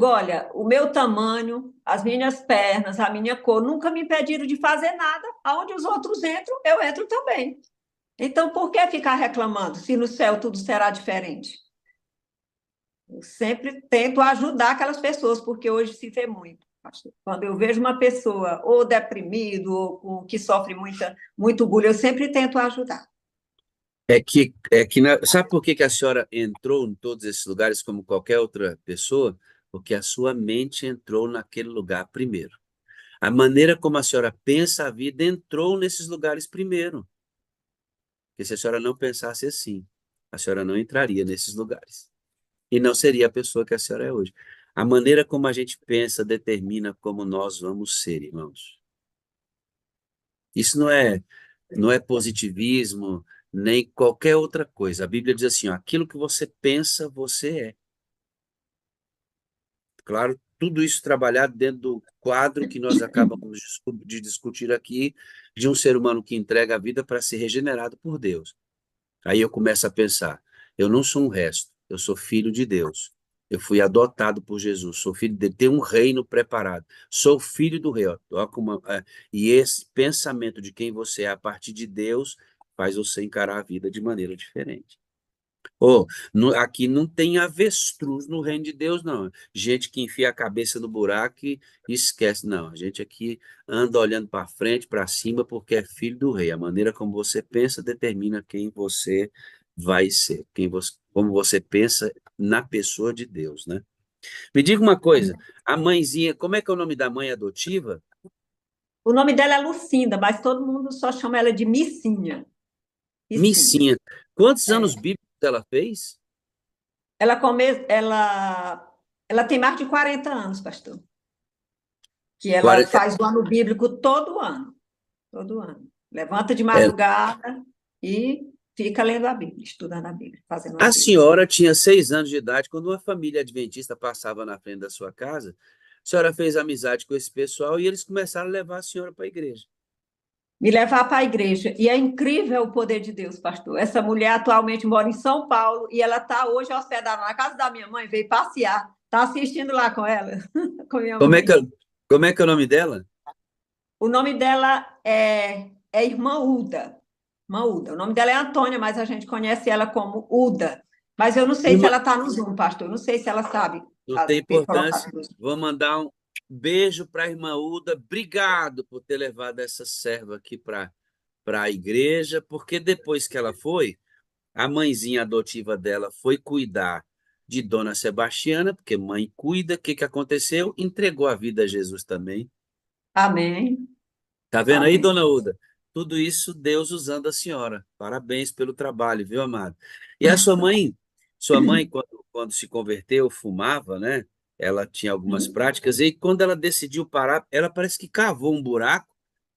olha, o meu tamanho, as minhas pernas, a minha cor, nunca me impediram de fazer nada. Aonde os outros entram, eu entro também. Então, por que ficar reclamando se no céu tudo será diferente? Eu sempre tento ajudar aquelas pessoas, porque hoje se vê muito. Quando eu vejo uma pessoa ou deprimido, que sofre muito bullying, eu sempre tento ajudar. Sabe por que que a senhora entrou em todos esses lugares como qualquer outra pessoa? Porque a sua mente entrou naquele lugar primeiro. A maneira como a senhora pensa a vida entrou nesses lugares primeiro. Porque se a senhora não pensasse assim, a senhora não entraria nesses lugares. E não seria a pessoa que a senhora é hoje. A maneira como a gente pensa determina como nós vamos ser, irmãos. Isso não é positivismo, nem qualquer outra coisa. A Bíblia diz assim, ó, aquilo que você pensa, você é. Claro, tudo isso trabalhado dentro do quadro que nós acabamos de discutir aqui, de um ser humano que entrega a vida para ser regenerado por Deus. Aí eu começo a pensar, eu não sou um resto, eu sou filho de Deus. Eu fui adotado por Jesus, sou filho dele, tenho um reino preparado, sou filho do rei. E esse pensamento de quem você é a partir de Deus faz você encarar a vida de maneira diferente. Aqui não tem avestruz no reino de Deus, não. Gente que enfia a cabeça no buraco e esquece. Não, a gente aqui anda olhando para frente, para cima, porque é filho do rei. A maneira como você pensa determina quem você vai ser, como você pensa na pessoa de Deus, né? Me diga uma coisa, a mãezinha, como é que é o nome da mãe adotiva? O nome dela é Lucinda, mas todo mundo só chama ela de Missinha. Missinha. Missinha. Quantos anos É. bíblicos ela fez? Ela tem mais de 40 anos, pastor, que ela 40. faz o ano bíblico todo ano. Todo ano. Levanta de É, madrugada e fica lendo a Bíblia, estudando a Bíblia, fazendo a a Bíblia. senhora tinha 6 anos de idade quando uma família adventista passava na frente da sua casa. A senhora fez amizade com esse pessoal e eles começaram a levar a senhora para a igreja. Me levar para a igreja. E é incrível o poder de Deus, pastor. Essa mulher atualmente mora em São Paulo e ela está hoje hospedada na casa da minha mãe, veio passear. Está assistindo lá com ela, com minha Como é que, mãe. como é que é o nome dela? O nome dela é Irmã Uda. Irmã Uda. O nome dela é Antônia, mas a gente conhece ela como Uda. Mas eu não sei se Irmã, ela está no Zoom, pastor. Eu não sei se ela sabe não tem colocar importância. no Zoom. Vou mandar um beijo para a irmã Uda. Obrigado por ter levado essa serva aqui para a igreja, porque depois que ela foi, a mãezinha adotiva dela foi cuidar de Dona Sebastiana, porque mãe cuida. O que que aconteceu? Entregou a vida a Jesus também. Amém. Tá vendo aí, Amém. dona Uda? Tudo isso Deus usando a senhora. Parabéns pelo trabalho, viu, amado? E a sua mãe, quando se converteu, fumava, né? Ela tinha algumas práticas, e aí, quando ela decidiu parar, ela parece que cavou um buraco,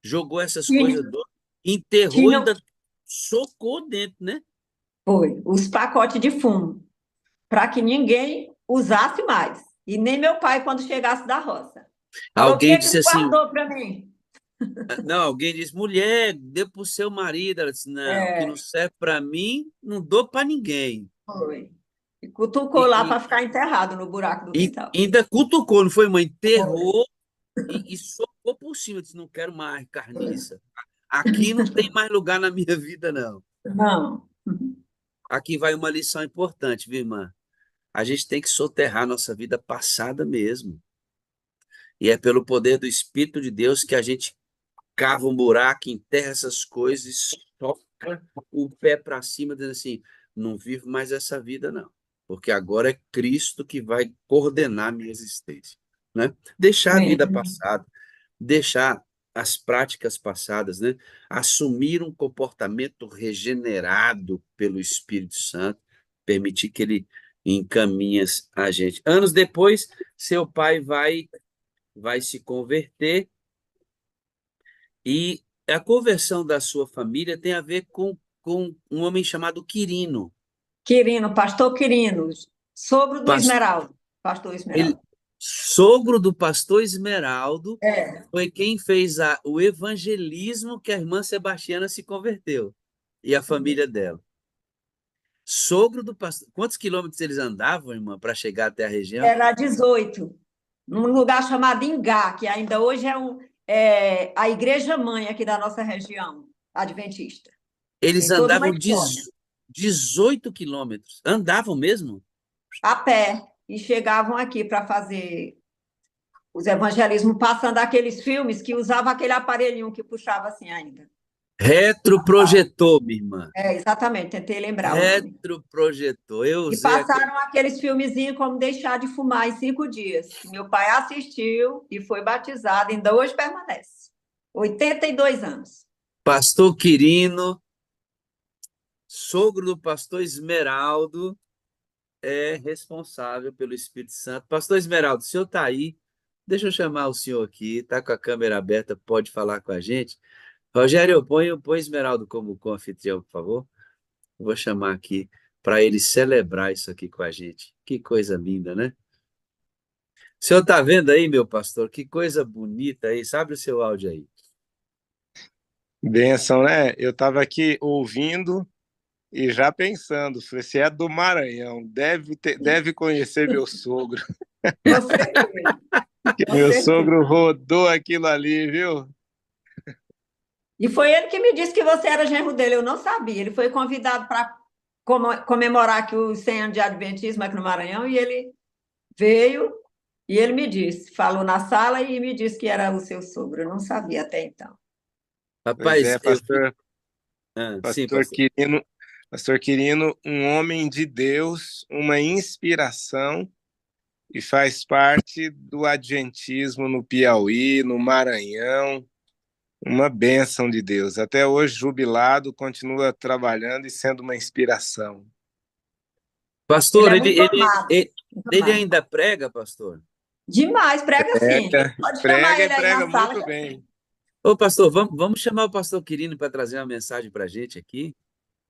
jogou essas Tinha, coisas, enterrou e tinha, ainda socou dentro, né? foi, os pacotes de fumo, para que ninguém usasse mais. E nem meu pai, quando chegasse da roça. Falou, o Alguém que que disse você assim, guardou para mim? não, alguém disse, mulher, dê para o seu marido. Ela disse, não, o que não É, serve para mim, não dou para ninguém. foi. E cutucou lá E, para ficar enterrado no buraco do E quintal. ainda cutucou, não foi, mãe? Foi. Enterrou e socou por cima. Disse, não quero mais carniça. Aqui não tem mais lugar na minha vida, não. Não. Aqui vai uma lição importante, viu, irmã? A gente tem que soterrar nossa vida passada mesmo. E é pelo poder do Espírito de Deus que a gente cava um buraco, enterra essas coisas e soca o pé para cima, dizendo assim: não vivo mais essa vida, não. Porque agora é Cristo que vai coordenar a minha existência. Né? Deixar a vida Amém. passada, deixar as práticas passadas, né? Assumir um comportamento regenerado pelo Espírito Santo, permitir que ele encaminhe a gente. Anos depois, seu pai vai se converter e a conversão da sua família tem a ver com um homem chamado Quirino. Quirino, pastor Quirino, sogro do Pas- Esmeraldo. Pastor Ele, Esmeraldo. sogro do pastor Esmeraldo, É. foi quem fez o evangelismo que a irmã Sebastiana se converteu e a família dela. Sogro do pastor. Quantos quilômetros eles andavam, irmã, para chegar até a região? Era 18, num lugar chamado Ingá, que ainda hoje é a igreja mãe aqui da nossa região, adventista. Eles Tem toda uma andavam história. 18 quilômetros. Andavam mesmo? A pé, e chegavam aqui para fazer os evangelismos, passando aqueles filmes que usava aquele aparelhinho que puxava assim ainda. Retroprojetor, minha irmã. Exatamente, tentei lembrar o nome. Retroprojetor. Eu E usei aquele. passaram aqueles filmezinhos como deixar de fumar em 5 dias. Meu pai assistiu e foi batizado, ainda hoje permanece. 82 anos. Pastor Quirino, sogro do pastor Esmeraldo, é responsável pelo Espírito Santo. Pastor Esmeraldo, o senhor está aí? Deixa eu chamar o senhor aqui, está com a câmera aberta, pode falar com a gente. Rogério, põe Esmeraldo como anfitrião, por favor. Vou chamar aqui para ele celebrar isso aqui com a gente. Que coisa linda, né? O senhor está vendo aí, meu pastor? Que coisa bonita aí. Abre o seu áudio aí. Benção, né? Eu estava aqui ouvindo e já pensando, falei, se é do Maranhão, deve conhecer meu sogro. Com certeza, com Meu certeza. sogro rodou aquilo ali, viu? E foi ele que me disse que você era genro dele. Eu não sabia. Ele foi convidado para comemorar aqui os 100 anos de Adventismo aqui no Maranhão, e ele veio e ele me disse, falou na sala e me disse que era o seu sogro. Eu não sabia até então. Pois é, Rapaz, pastor, sim, pastor pastor. Quirino, pastor Quirino, um homem de Deus, uma inspiração, e faz parte do adventismo no Piauí, no Maranhão, uma bênção de Deus. Até hoje, jubilado, continua trabalhando e sendo uma inspiração. Ele Pastor, é ele, muito ele, amado, ele, muito ele amado. ainda prega, pastor? Demais, prega sim. Prega, Pode chamar prega e ele aí prega na sala. muito bem. Ô, pastor, vamos chamar o pastor Quirino para trazer uma mensagem para a gente aqui?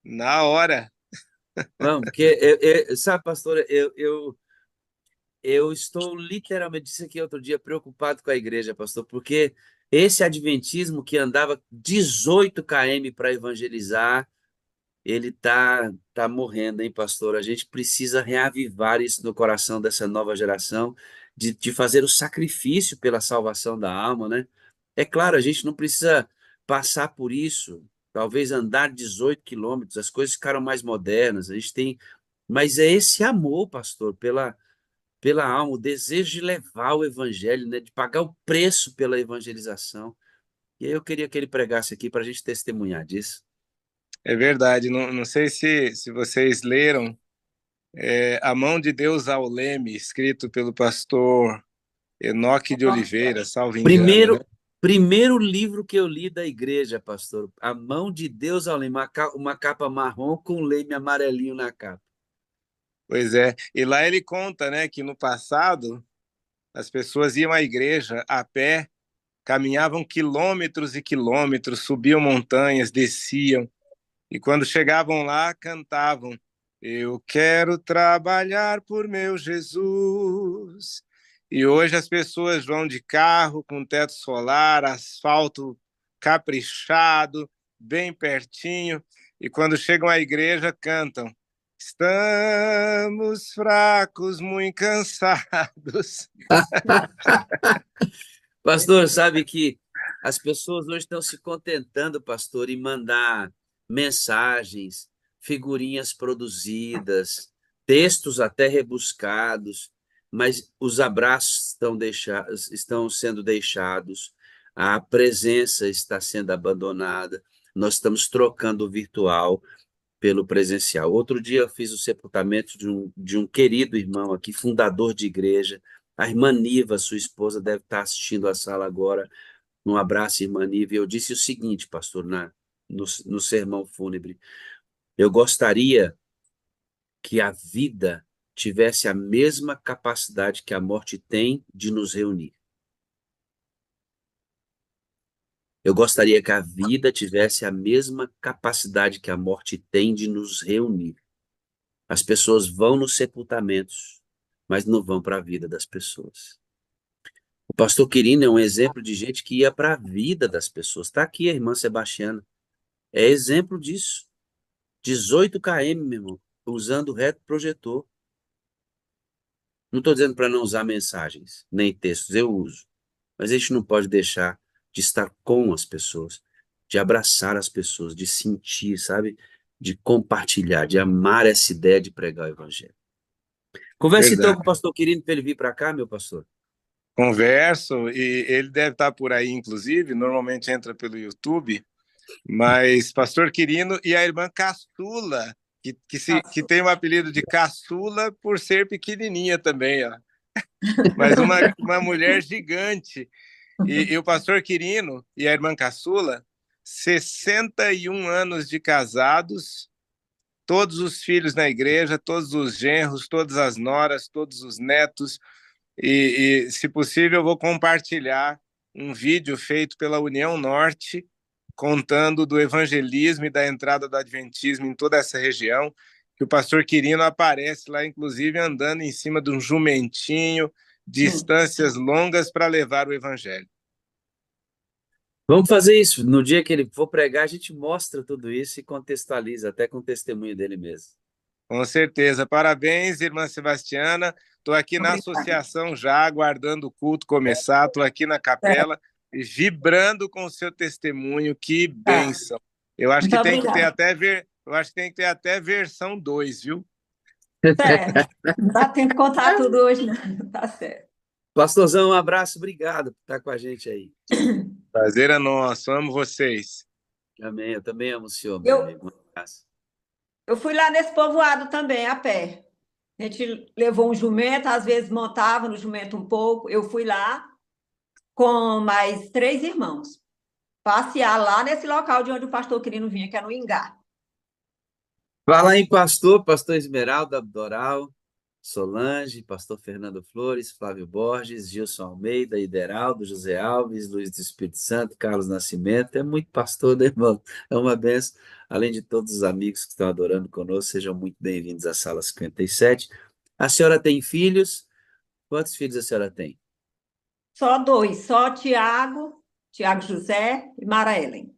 Na hora. Vamos, porque, sabe, pastor, eu estou literalmente, disse aqui outro dia, preocupado com a igreja, pastor, porque esse adventismo que andava 18 km para evangelizar, ele tá morrendo, hein, pastor? A gente precisa reavivar isso no coração dessa nova geração, de fazer o sacrifício pela salvação da alma, né? É claro, a gente não precisa passar por isso, talvez andar 18 quilômetros, as coisas ficaram mais modernas, a gente tem. Mas é esse amor, pastor, pela alma, o desejo de levar o evangelho, né? De pagar o preço pela evangelização. E aí eu queria que ele pregasse aqui para a gente testemunhar disso. É verdade. Não sei se vocês leram A Mão de Deus ao Leme, escrito pelo pastor Enoque de Oliveira, salvo engano, né? Primeiro livro que eu li da igreja, pastor. A Mão de Deus ao Leme, uma capa marrom com leme amarelinho na capa. Pois é. E lá ele conta, né, que no passado as pessoas iam à igreja a pé, caminhavam quilômetros e quilômetros, subiam montanhas, desciam, e quando chegavam lá, cantavam: Eu quero trabalhar por meu Jesus. E hoje as pessoas vão de carro com teto solar, asfalto caprichado, bem pertinho, e quando chegam à igreja cantam: Estamos fracos, muito cansados. Pastor, sabe que as pessoas hoje estão se contentando, pastor, em mandar mensagens, figurinhas produzidas, textos até rebuscados, mas os abraços estão sendo deixados, a presença está sendo abandonada, nós estamos trocando o virtual pelo presencial. Outro dia eu fiz o sepultamento de um querido irmão aqui, fundador de igreja, a irmã Niva, sua esposa, deve estar assistindo a sala agora. Um abraço, irmã Niva. E eu disse o seguinte, pastor, no sermão fúnebre: eu gostaria que a vida tivesse a mesma capacidade que a morte tem de nos reunir. Eu gostaria que a vida tivesse a mesma capacidade que a morte tem de nos reunir. As pessoas vão nos sepultamentos, mas não vão para a vida das pessoas. O pastor Quirino é um exemplo de gente que ia para a vida das pessoas. Está aqui a irmã Sebastiana. É exemplo disso. 18 km, meu irmão, usando o reto projetor. Não estou dizendo para não usar mensagens, nem textos, eu uso. Mas a gente não pode deixar de estar com as pessoas, de abraçar as pessoas, de sentir, sabe? De compartilhar, de amar essa ideia de pregar o evangelho. Converse então Verdade. com o pastor Quirino para ele vir para cá, meu pastor. Converso, e ele deve estar por aí, inclusive, normalmente entra pelo YouTube, mas pastor Quirino e a irmã Caçula, que tem o apelido de Caçula por ser pequenininha também, ó. Mas uma mulher gigante. E o pastor Quirino e a irmã Caçula, 61 anos de casados, todos os filhos na igreja, todos os genros, todas as noras, todos os netos. Se possível, eu vou compartilhar um vídeo feito pela União Norte, contando do evangelismo e da entrada do adventismo em toda essa região, que o pastor Quirino aparece lá, inclusive, andando em cima de um jumentinho, distâncias longas para levar o evangelho. Vamos fazer isso. No dia que ele for pregar, a gente mostra tudo isso e contextualiza, até com o testemunho dele mesmo. Com certeza. Parabéns, irmã Sebastiana. Estou aqui na associação já, aguardando o culto começar. Estou aqui na capela, vibrando com o seu testemunho. Que bênção. Eu acho que tem que ter até Eu acho que tem que ter até versão 2, viu? Certo. Não dá tempo de contar tudo hoje, não. Tá certo. Pastorzão, um abraço, obrigado por estar com a gente aí. Prazer é nosso. Amo vocês. Amém. Eu também amo o senhor, meu Eu, amigo. Um abraço. eu fui lá nesse povoado também, a pé. A gente levou um jumento, às vezes montava no jumento um pouco. Eu fui lá com mais 3 irmãos, passear lá nesse local de onde o pastor Quirino vinha, que é no Ingá. Fala aí, pastor Esmeralda Abdoral, Solange, pastor Fernando Flores, Flávio Borges, Gilson Almeida, Ideraldo, José Alves, Luiz do Espírito Santo, Carlos Nascimento. É muito pastor, né, irmão? É uma benção. Além de todos os amigos que estão adorando conosco, sejam muito bem-vindos à Sala 57. A senhora tem filhos? Quantos filhos a senhora tem? Só 2, só Tiago José e Mara Ellen.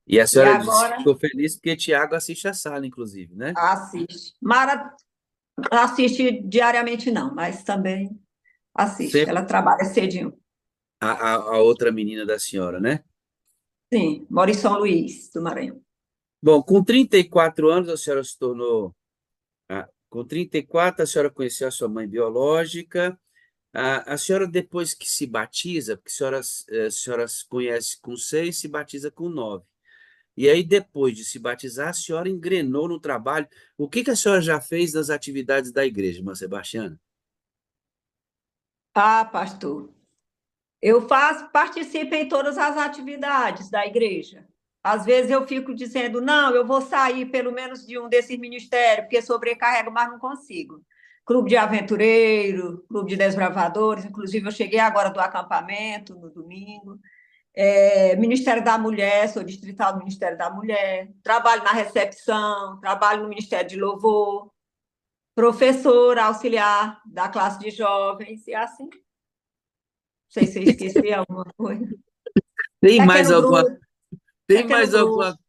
E a E senhora disse que agora ficou feliz porque Tiago assiste a sala, inclusive, né? assiste. Mara assiste diariamente, não, mas também assiste, que Sempre ela trabalha cedinho. a outra menina da senhora, né? Sim, mora em São Luís, do Maranhão. Bom, com 34 anos a senhora se tornou. Com 34 a senhora conheceu a sua mãe biológica. A senhora, depois que se batiza, porque a senhora se conhece com 6, se batiza com 9. E aí, depois de se batizar, a senhora engrenou no trabalho. O que que a senhora já fez nas atividades da igreja, irmã Sebastiana? Ah, pastor, participo em todas as atividades da igreja. Às vezes eu fico dizendo, não, eu vou sair pelo menos de um desses ministérios, porque sobrecarrego, mas não consigo. Clube de aventureiro, clube de desbravadores, inclusive eu cheguei agora do acampamento no domingo. Ministério da Mulher, sou distrital do Ministério da Mulher, trabalho na recepção, trabalho no Ministério de Louvor, professora auxiliar da classe de jovens, e assim. Não sei se eu esqueci alguma coisa. Tem mais Pequeno alguma, grupo, tem pequeno mais grupo, alguma,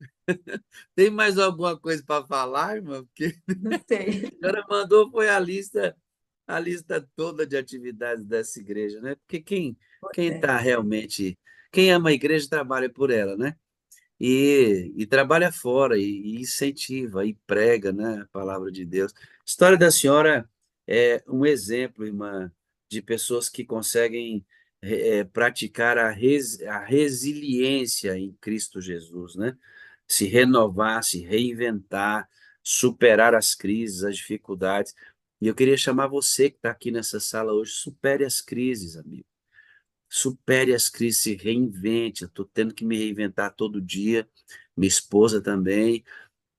tem mais alguma coisa para falar, irmã? Porque não sei. a senhora mandou foi a lista toda de atividades dessa igreja, né? Porque quem É. está realmente, quem ama a igreja trabalha por ela, né? E trabalha fora, e incentiva, e prega, né, a palavra de Deus. A história da senhora é um exemplo, irmã, de pessoas que conseguem praticar a resiliência em Cristo Jesus, né? Se renovar, se reinventar, superar as crises, as dificuldades. E eu queria chamar você que está aqui nessa sala hoje, supere as crises, amigo. Supere as crises, se reinvente. Eu estou tendo que me reinventar todo dia, minha esposa também,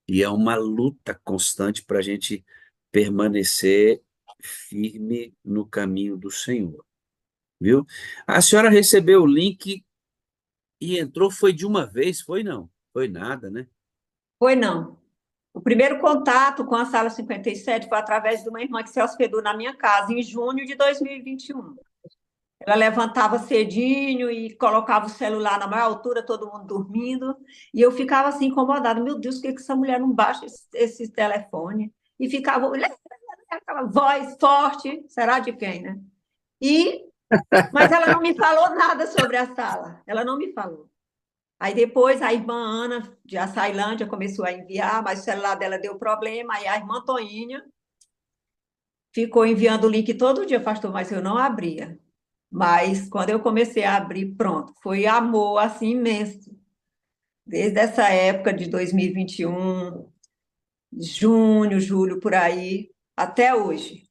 e é uma luta constante para a gente permanecer firme no caminho do Senhor, viu? A senhora recebeu o link e entrou, foi de uma vez, foi não? Foi nada, né? Foi não. O primeiro contato com a Sala 57 foi através de uma irmã que se hospedou na minha casa em junho de 2021. Ela levantava cedinho e colocava o celular na maior altura, todo mundo dormindo, e eu ficava assim incomodada. Meu Deus, por que essa mulher não baixa esse telefone? E ficava olhando aquela voz forte, será de quem, né? E, mas ela não me falou nada sobre a sala, ela não me falou. Aí depois a irmã Ana, de Açailândia, começou a enviar, mas o celular dela deu problema, aí a irmã Toinha ficou enviando o link todo dia, pastor, mas eu não abria. Mas quando eu comecei a abrir, pronto, foi amor assim imenso. Desde essa época de 2021, junho, julho, por aí, até hoje.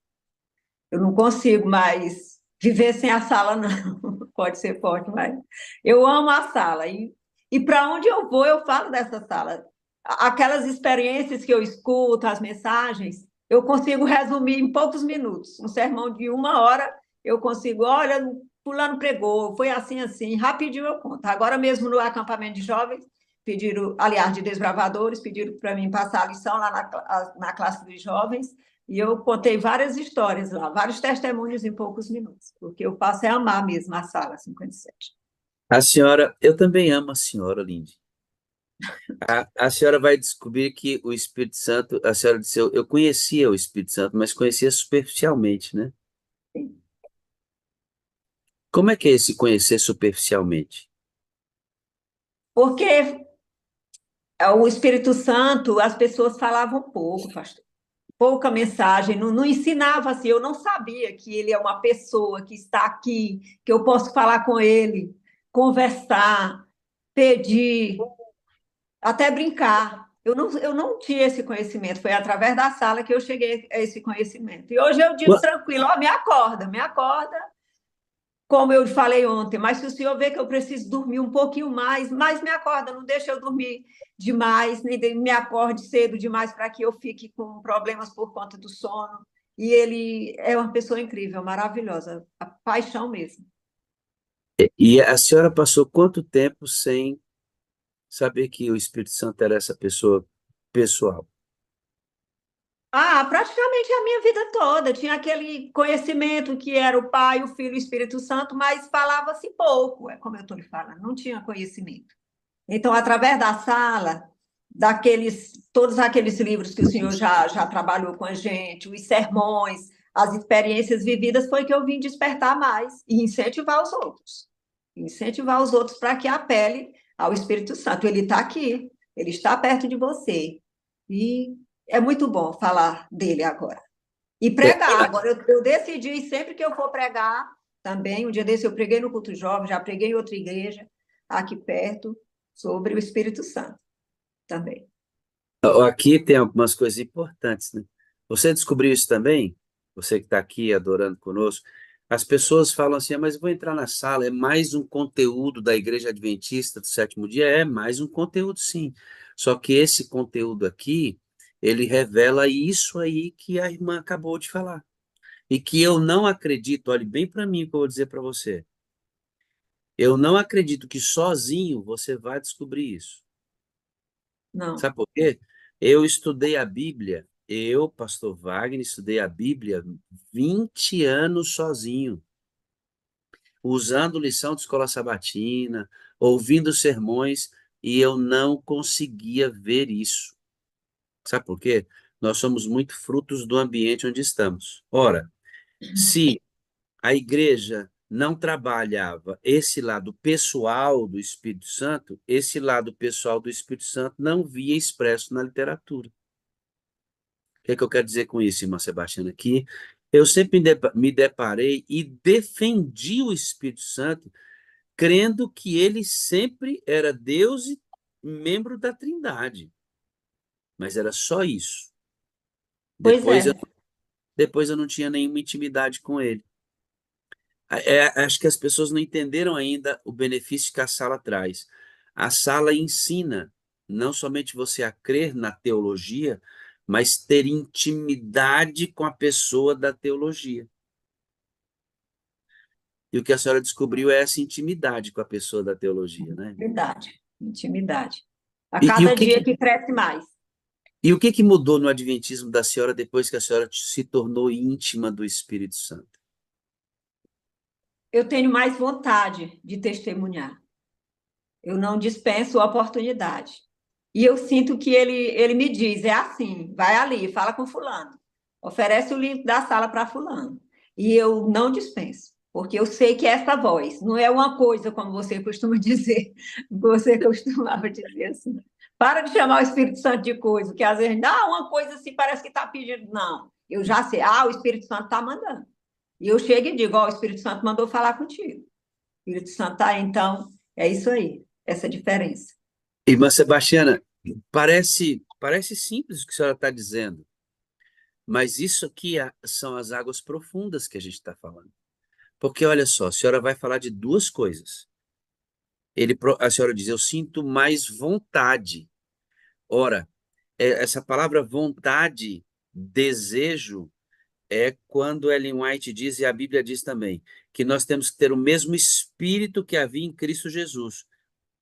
Eu não consigo mais viver sem a sala, não. Pode ser forte, mas eu amo a sala. E para onde eu vou, eu falo dessa sala. Aquelas experiências que eu escuto, as mensagens, eu consigo resumir em poucos minutos. Um sermão de 1 hora, eu consigo, olha, fulano pregou, foi assim, assim, rapidinho eu conto. Agora mesmo no acampamento de jovens, pediram, aliás, de desbravadores, pediram para mim passar a lição lá na classe dos jovens, e eu contei várias histórias lá, vários testemunhos em poucos minutos, porque eu passo é amar mesmo a sala 57. A senhora, eu também amo a senhora, Lindy. A senhora vai descobrir que o Espírito Santo, a senhora disse, eu conhecia o Espírito Santo, mas conhecia superficialmente, né? Como é que é esse conhecer superficialmente? Porque o Espírito Santo, as pessoas falavam pouco, pastor. Pouca mensagem, não ensinava assim, eu não sabia que ele é uma pessoa que está aqui, que eu posso falar com ele, conversar, pedir, até brincar. Eu não tinha esse conhecimento, foi através da sala que eu cheguei a esse conhecimento. E hoje eu digo tranquilo, ó, me acorda, como eu falei ontem, mas se o senhor vê que eu preciso dormir um pouquinho mais me acorda, não deixa eu dormir demais, nem me acorde cedo demais para que eu fique com problemas por conta do sono. E ele é uma pessoa incrível, maravilhosa, a paixão mesmo. E a senhora passou quanto tempo sem saber que o Espírito Santo era essa pessoa pessoal? Praticamente a minha vida toda. Tinha aquele conhecimento que era o Pai, o Filho e o Espírito Santo, mas falava-se pouco, é como eu estou lhe falando, não tinha conhecimento. Então, através da sala, todos aqueles livros que o senhor já trabalhou com a gente, os sermões, as experiências vividas, foi que eu vim despertar mais e incentivar os outros. Incentivar os outros para que apelem ao Espírito Santo. Ele está aqui, ele está perto de você. E é muito bom falar dele agora. E pregar. Agora, eu decidi, sempre que eu for pregar, também, um dia desse eu preguei no culto jovem, já preguei em outra igreja, aqui perto, sobre o Espírito Santo também. Aqui tem algumas coisas importantes, né? Você descobriu isso também? Você que está aqui adorando conosco. As pessoas falam assim, mas eu vou entrar na sala, é mais um conteúdo da Igreja Adventista do Sétimo Dia? É mais um conteúdo, sim. Só que esse conteúdo aqui, ele revela isso aí que a irmã acabou de falar. E que eu não acredito, olhe bem para mim o que eu vou dizer para você. Eu não acredito que sozinho você vai descobrir isso. Não. Sabe por quê? Eu estudei a Bíblia, eu, pastor Wagner, estudei a Bíblia 20 anos sozinho, usando lição de escola sabatina, ouvindo sermões, e eu não conseguia ver isso. Sabe por quê? Nós somos muito frutos do ambiente onde estamos. Ora, se a igreja não trabalhava esse lado pessoal do Espírito Santo, esse lado pessoal do Espírito Santo não via expresso na literatura. O que é que eu quero dizer com isso, irmã Sebastiana? Aqui, eu sempre me deparei e defendi o Espírito Santo, crendo que ele sempre era Deus e membro da Trindade. Mas era só isso. Pois Depois eu, é. depois eu não tinha nenhuma intimidade com ele. Acho que as pessoas não entenderam ainda o benefício que a sala traz. A sala ensina não somente você a crer na teologia, mas ter intimidade com a pessoa da teologia. E o que a senhora descobriu é essa intimidade com a pessoa da teologia, né? Intimidade. Intimidade. A E cada dia que cresce mais. o que mudou no adventismo da senhora depois que a senhora se tornou íntima do Espírito Santo? Eu tenho mais vontade de testemunhar. Eu não dispenso a oportunidade. E eu sinto que ele me diz, é assim, vai ali, fala com fulano. Oferece o link da sala para fulano. E eu não dispenso, porque eu sei que é essa voz, não é uma coisa como você costuma dizer, você costumava dizer assim. Para de chamar o Espírito Santo de coisa, que às vezes, uma coisa assim parece que está pedindo. Não, eu já sei, o Espírito Santo está mandando. E eu chego e digo, o Espírito Santo mandou falar contigo. O Espírito Santo está, então, é isso aí, essa diferença. Irmã Sebastiana, parece simples o que a senhora está dizendo, mas isso aqui são as águas profundas que a gente está falando. Porque olha só, a senhora vai falar de duas coisas. A senhora diz, eu sinto mais vontade. Ora, essa palavra vontade, desejo, é quando Ellen White diz, e a Bíblia diz também, que nós temos que ter o mesmo espírito que havia em Cristo Jesus.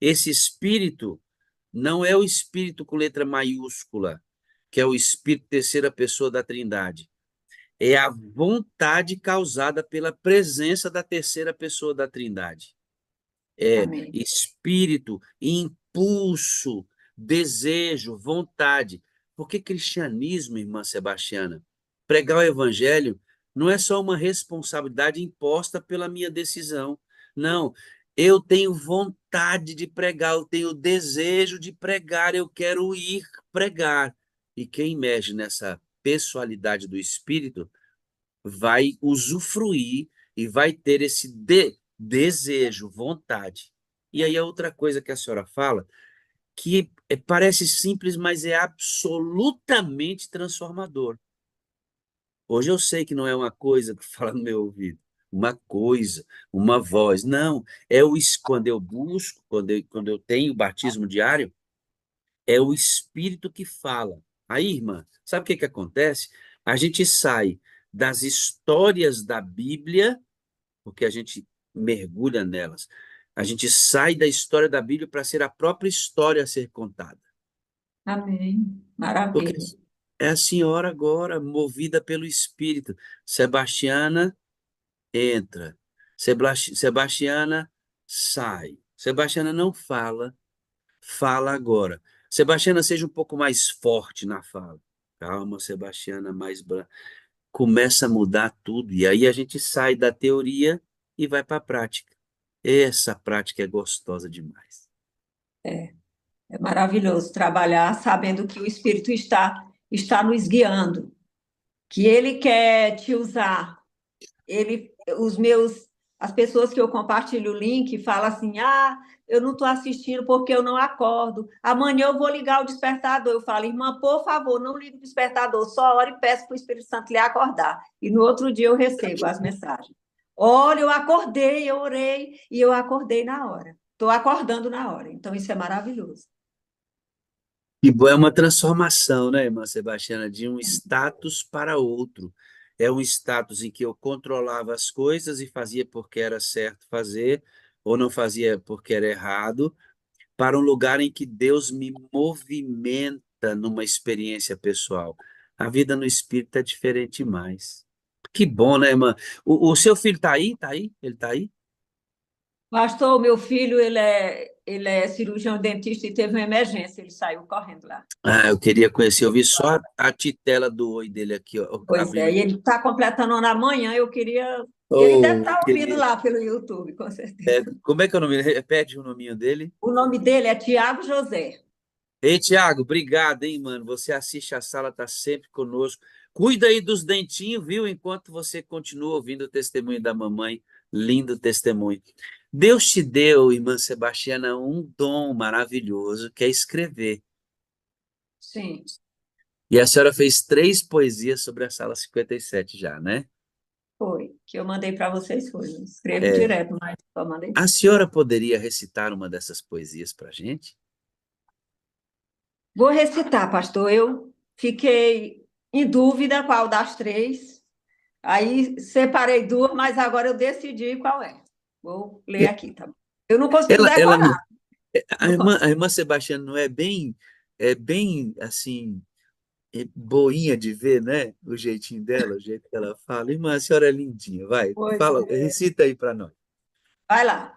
Esse espírito não é o espírito com letra maiúscula, que é o espírito terceira pessoa da Trindade. É a vontade causada pela presença da terceira pessoa da Trindade. É Amém. espírito, impulso, desejo, vontade. Porque cristianismo, irmã Sebastiana, pregar o evangelho não é só uma responsabilidade imposta pela minha decisão. Não, Eu tenho vontade de pregar, eu tenho desejo de pregar, eu quero ir pregar. E quem emerge nessa pessoalidade do Espírito vai usufruir e vai ter esse desejo, vontade. E aí a outra coisa que a senhora fala, que parece simples, mas é absolutamente transformador. Hoje eu sei que não é uma coisa que fala no meu ouvido, uma coisa, uma voz. Não, quando eu busco, quando eu tenho batismo diário, é o Espírito que fala. Aí, irmã, sabe o que que acontece? A gente sai das histórias da Bíblia, porque a gente mergulha nelas. A gente sai da história da Bíblia para ser a própria história a ser contada. Amém. Porque Maravilha. é a senhora agora, movida pelo Espírito. Sebastiana entra. Sebastiana sai. Sebastiana não fala, fala agora. Sebastiana, seja um pouco mais forte na fala. Calma, Sebastiana, mais branca. Começa a mudar tudo. E aí a gente sai da teoria e vai para a prática. Essa prática é gostosa demais. É, é maravilhoso trabalhar sabendo que o Espírito está nos guiando, que ele quer te usar. Ele, as pessoas que eu compartilho o link falam assim: ah, eu não estou assistindo porque eu não acordo. Amanhã eu vou ligar o despertador. Eu falo, irmã, por favor, não ligue o despertador, só ore e peça para o Espírito Santo lhe acordar. E no outro dia eu recebo as mensagens. Olha, eu acordei, eu orei e eu acordei na hora. Estou acordando na hora. Então, isso é maravilhoso. E bom, é uma transformação, né, irmã Sebastiana, de um status para outro. É um status em que eu controlava as coisas e fazia porque era certo fazer, ou não fazia porque era errado, para um lugar em que Deus me movimenta numa experiência pessoal. A vida no Espírito é diferente demais. Que bom, né, irmã? O seu filho está aí? Está aí? Ele está aí? Pastor, meu filho, ele é cirurgião dentista e teve uma emergência. Ele saiu correndo lá. Ah, eu queria conhecer. Eu vi só a titela do oi dele aqui, ó, Pois é, abrindo. e ele está completando um na manhã, eu queria. Ele deve Oh, estar ouvindo querido. lá pelo YouTube, com certeza. Como é que é o nome? Repete o nominho dele. O nome dele é Tiago José. Ei, Tiago, obrigado, hein, mano. Você assiste a sala, tá sempre conosco. Cuida aí dos dentinhos, viu? Enquanto você continua ouvindo o testemunho da mamãe. Lindo testemunho. Deus te deu, irmã Sebastiana, um dom maravilhoso, que é escrever. Sim, E a senhora fez 3 poesias sobre a sala 57 já, né? foi. Que eu mandei para vocês, foi. Eu escrevo É. direto, mas só mandei. A senhora poderia recitar uma dessas poesias para gente? Vou recitar, pastor. Eu fiquei em dúvida qual das três. Aí separei duas, mas agora eu decidi qual é. Vou ler aqui, tá bom? Eu não consigo Ela decorar. não, Não consigo. a irmã Sebastiana não é bem assim, boinha de ver, né? O jeitinho dela, o jeito que ela fala. Irmã, a senhora é lindinha, vai, Pois fala, é. recita aí para nós. Vai lá.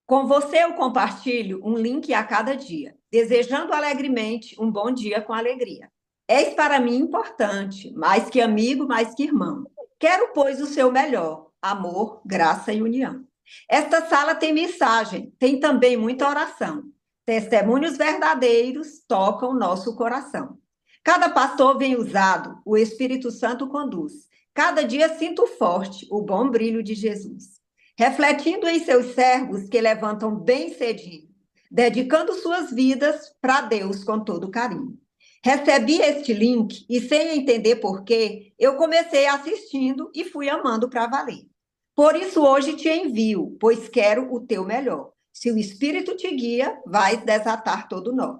Com você eu compartilho um link a cada dia, desejando alegremente um bom dia com alegria. És para mim importante, mais que amigo, mais que irmão. Quero, pois, o seu melhor, amor, graça e união. Esta sala tem mensagem, tem também muita oração. Testemunhos verdadeiros tocam nosso coração. Cada pastor vem usado, o Espírito Santo conduz. Cada dia sinto forte o bom brilho de Jesus refletindo em seus servos que levantam bem cedinho, dedicando suas vidas para Deus com todo carinho. Recebi este link e, sem entender porquê, eu comecei assistindo e fui amando para valer. Por isso, hoje te envio, pois quero o teu melhor. Se o Espírito te guia, vais desatar todo nó.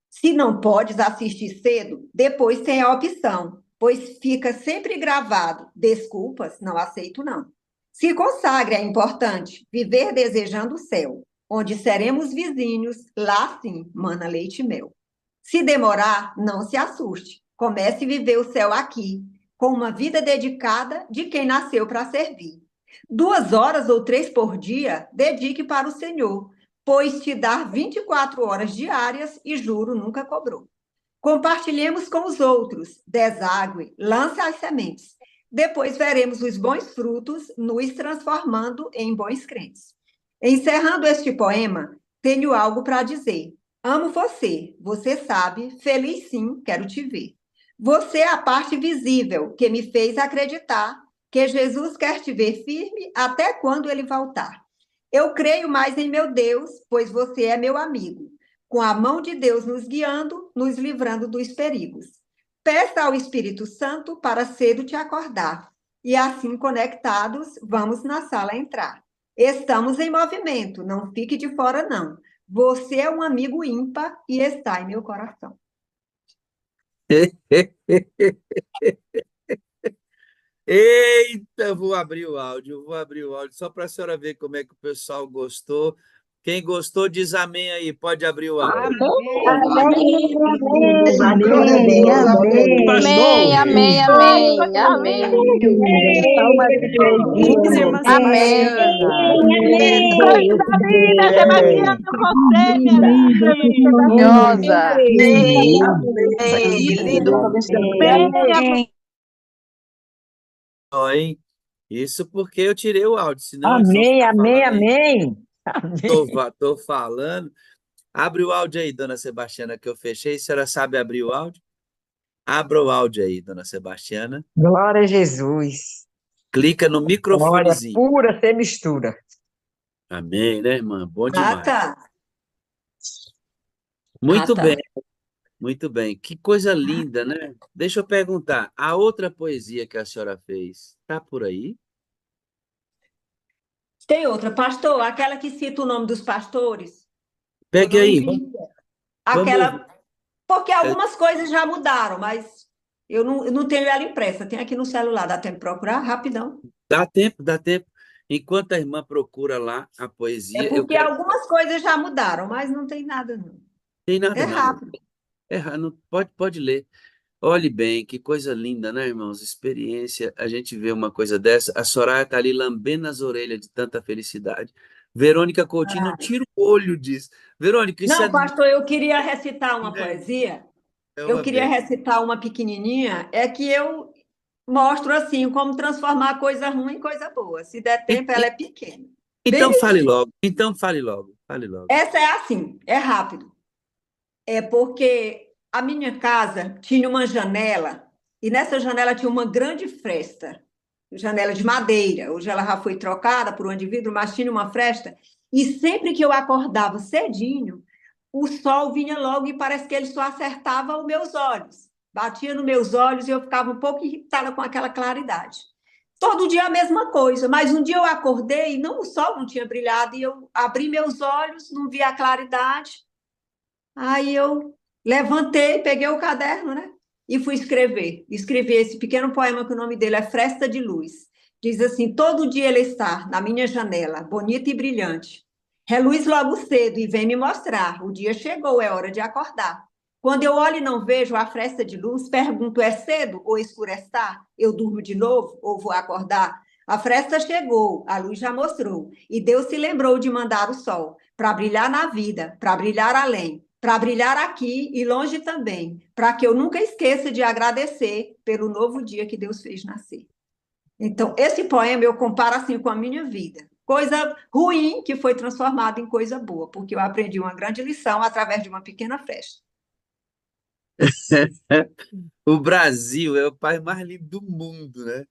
Se não podes assistir cedo, depois tem a opção, pois fica sempre gravado. Desculpas, não aceito não. Se consagre, é importante viver desejando o céu, onde seremos vizinhos, lá sim, mana leite e mel. Se demorar, não se assuste. Comece a viver o céu aqui, com uma vida dedicada de quem nasceu para servir. 2 horas ou 3 por dia, dedique para o Senhor, pois te dar 24 horas diárias e juro nunca cobrou. Compartilhemos com os outros, deságue, lance as sementes. Depois veremos os bons frutos nos transformando em bons crentes. Encerrando este poema, tenho algo para dizer. Amo você, você sabe, feliz sim, quero te ver. Você é a parte visível que me fez acreditar que Jesus quer te ver firme até quando ele voltar. Eu creio mais em meu Deus, pois você é meu amigo, com a mão de Deus nos guiando, nos livrando dos perigos. Peça ao Espírito Santo para cedo te acordar, e assim conectados, vamos na sala entrar. Estamos em movimento, não fique de fora, não. Você é um amigo ímpar e está em meu coração. Eita, vou abrir o áudio só para a senhora ver como é que o pessoal gostou. Quem gostou, diz amém aí, pode abrir o áudio. Amém, Glória a amém, Deus, amém. pastor. Amém, amém, amém, amém. Palmas de Irmã Amém. Sebastiana. Coisa linda, Sebastiana, Gloriosa. Que lindo Amém. Ó, hein? Isso porque eu tirei o áudio, senão eles vão Amém, ficar amém, falando aí. amém. Amém. Tô falando. Abre o áudio aí, dona Sebastiana, que eu fechei. A senhora sabe abrir o áudio? Abra o áudio aí, dona Sebastiana. Glória a Jesus. Clica no Glória microfonezinho. pura sem mistura. Amém, né, irmã? Bom Ah, demais. tá. Muito Ah, tá. bem, muito bem. Que coisa linda, né? Deixa eu perguntar, a outra poesia que a senhora fez, tá por aí? Tem outra, pastor, aquela que cita o nome dos pastores. Eu Pegue não aí, entendi. vamos ouvir. Aquela, porque É, algumas coisas já mudaram, mas eu não tenho ela impressa. Tem aqui no celular, dá tempo de procurar rapidão. Dá tempo, dá tempo. Enquanto a irmã procura lá a É poesia, eu porque quero... algumas coisas já mudaram, mas não tem nada, não. Tem É nada, não. rápido. Não, pode ler. Olhe bem, que coisa linda, né, irmãos? Experiência, a gente vê uma coisa dessa. A Soraya tá ali lambendo as orelhas de tanta felicidade. Verônica Coutinho, não tira o olho disso. Verônica, isso Não, pastor, eu queria recitar uma é, poesia. é Eu uma queria benção. recitar uma pequenininha. É que eu mostro assim como transformar coisa ruim em coisa boa. Se der E- tempo, ela é pequena. Bem Então fale listinha. logo. Então fale logo. Fale logo. Essa é assim, é rápido. É porque a minha casa tinha uma janela e nessa janela tinha uma grande fresta, janela de madeira. Hoje ela já foi trocada por uma de vidro, mas tinha uma fresta. E sempre que eu acordava cedinho, o sol vinha logo e parece que ele só acertava os meus olhos. Batia nos meus olhos e eu ficava um pouco irritada com aquela claridade. Todo dia a mesma coisa, mas um dia eu acordei e não, o sol não tinha brilhado e eu abri meus olhos, não vi a claridade. Aí eu levantei, peguei o caderno, né? E fui escrever. Escrevi esse pequeno poema que o nome dele é Fresta de Luz. Diz assim: todo dia ele está na minha janela, bonito e brilhante. Reluz logo cedo e vem me mostrar. O dia chegou, é hora de acordar. Quando eu olho e não vejo a fresta de luz, pergunto: é cedo ou escuro está? Eu durmo de novo ou vou acordar? A fresta chegou, a luz já mostrou, e Deus se lembrou de mandar o sol para brilhar na vida, para brilhar além, para brilhar aqui e longe também, para que eu nunca esqueça de agradecer pelo novo dia que Deus fez nascer. Então, esse poema eu comparo assim com a minha vida. Coisa ruim que foi transformada em coisa boa, porque eu aprendi uma grande lição através de uma pequena festa. O Brasil é o país mais lindo do mundo, né?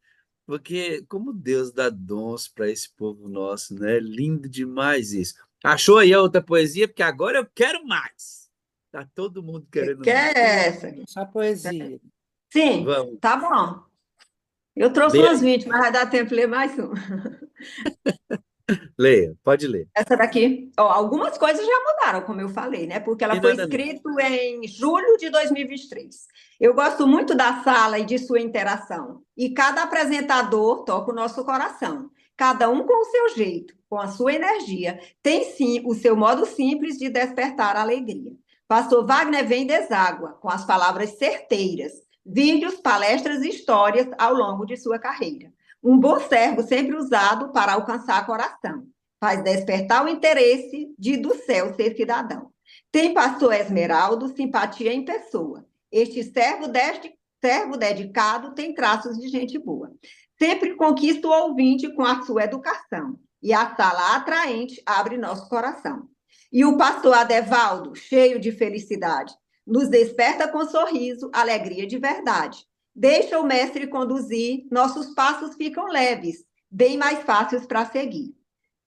Porque como Deus dá dons para esse povo nosso, né? Lindo demais isso. Achou aí a outra poesia? Porque agora eu quero mais. Tá todo mundo querendo Que mais. é essa? A poesia. Sim, Vamos, tá bom. Eu trouxe leia umas aí. 20, mas vai dar tempo de ler mais uma. Leia, pode ler. Essa daqui, ó, algumas coisas já mudaram, como eu falei, né? Porque ela Tem foi nada não. escrita em julho de 2023. Eu gosto muito da sala e de sua interação. E cada apresentador toca o nosso coração. Cada um com o seu jeito, com a sua energia. Tem sim o seu modo simples de despertar a alegria. Pastor Wagner vem deságua, com as palavras certeiras, vídeos, palestras e histórias ao longo de sua carreira. Um bom servo sempre usado para alcançar coração, faz despertar o interesse de do céu ser cidadão. Tem pastor Esmeraldo, simpatia em pessoa. Este servo dedicado tem traços de gente boa. Sempre conquista o ouvinte com a sua educação. e a sala atraente abre nosso coração. E o pastor Adevaldo, cheio de felicidade, nos desperta com sorriso, alegria de verdade. Deixa o mestre conduzir, nossos passos ficam leves, bem mais fáceis para seguir.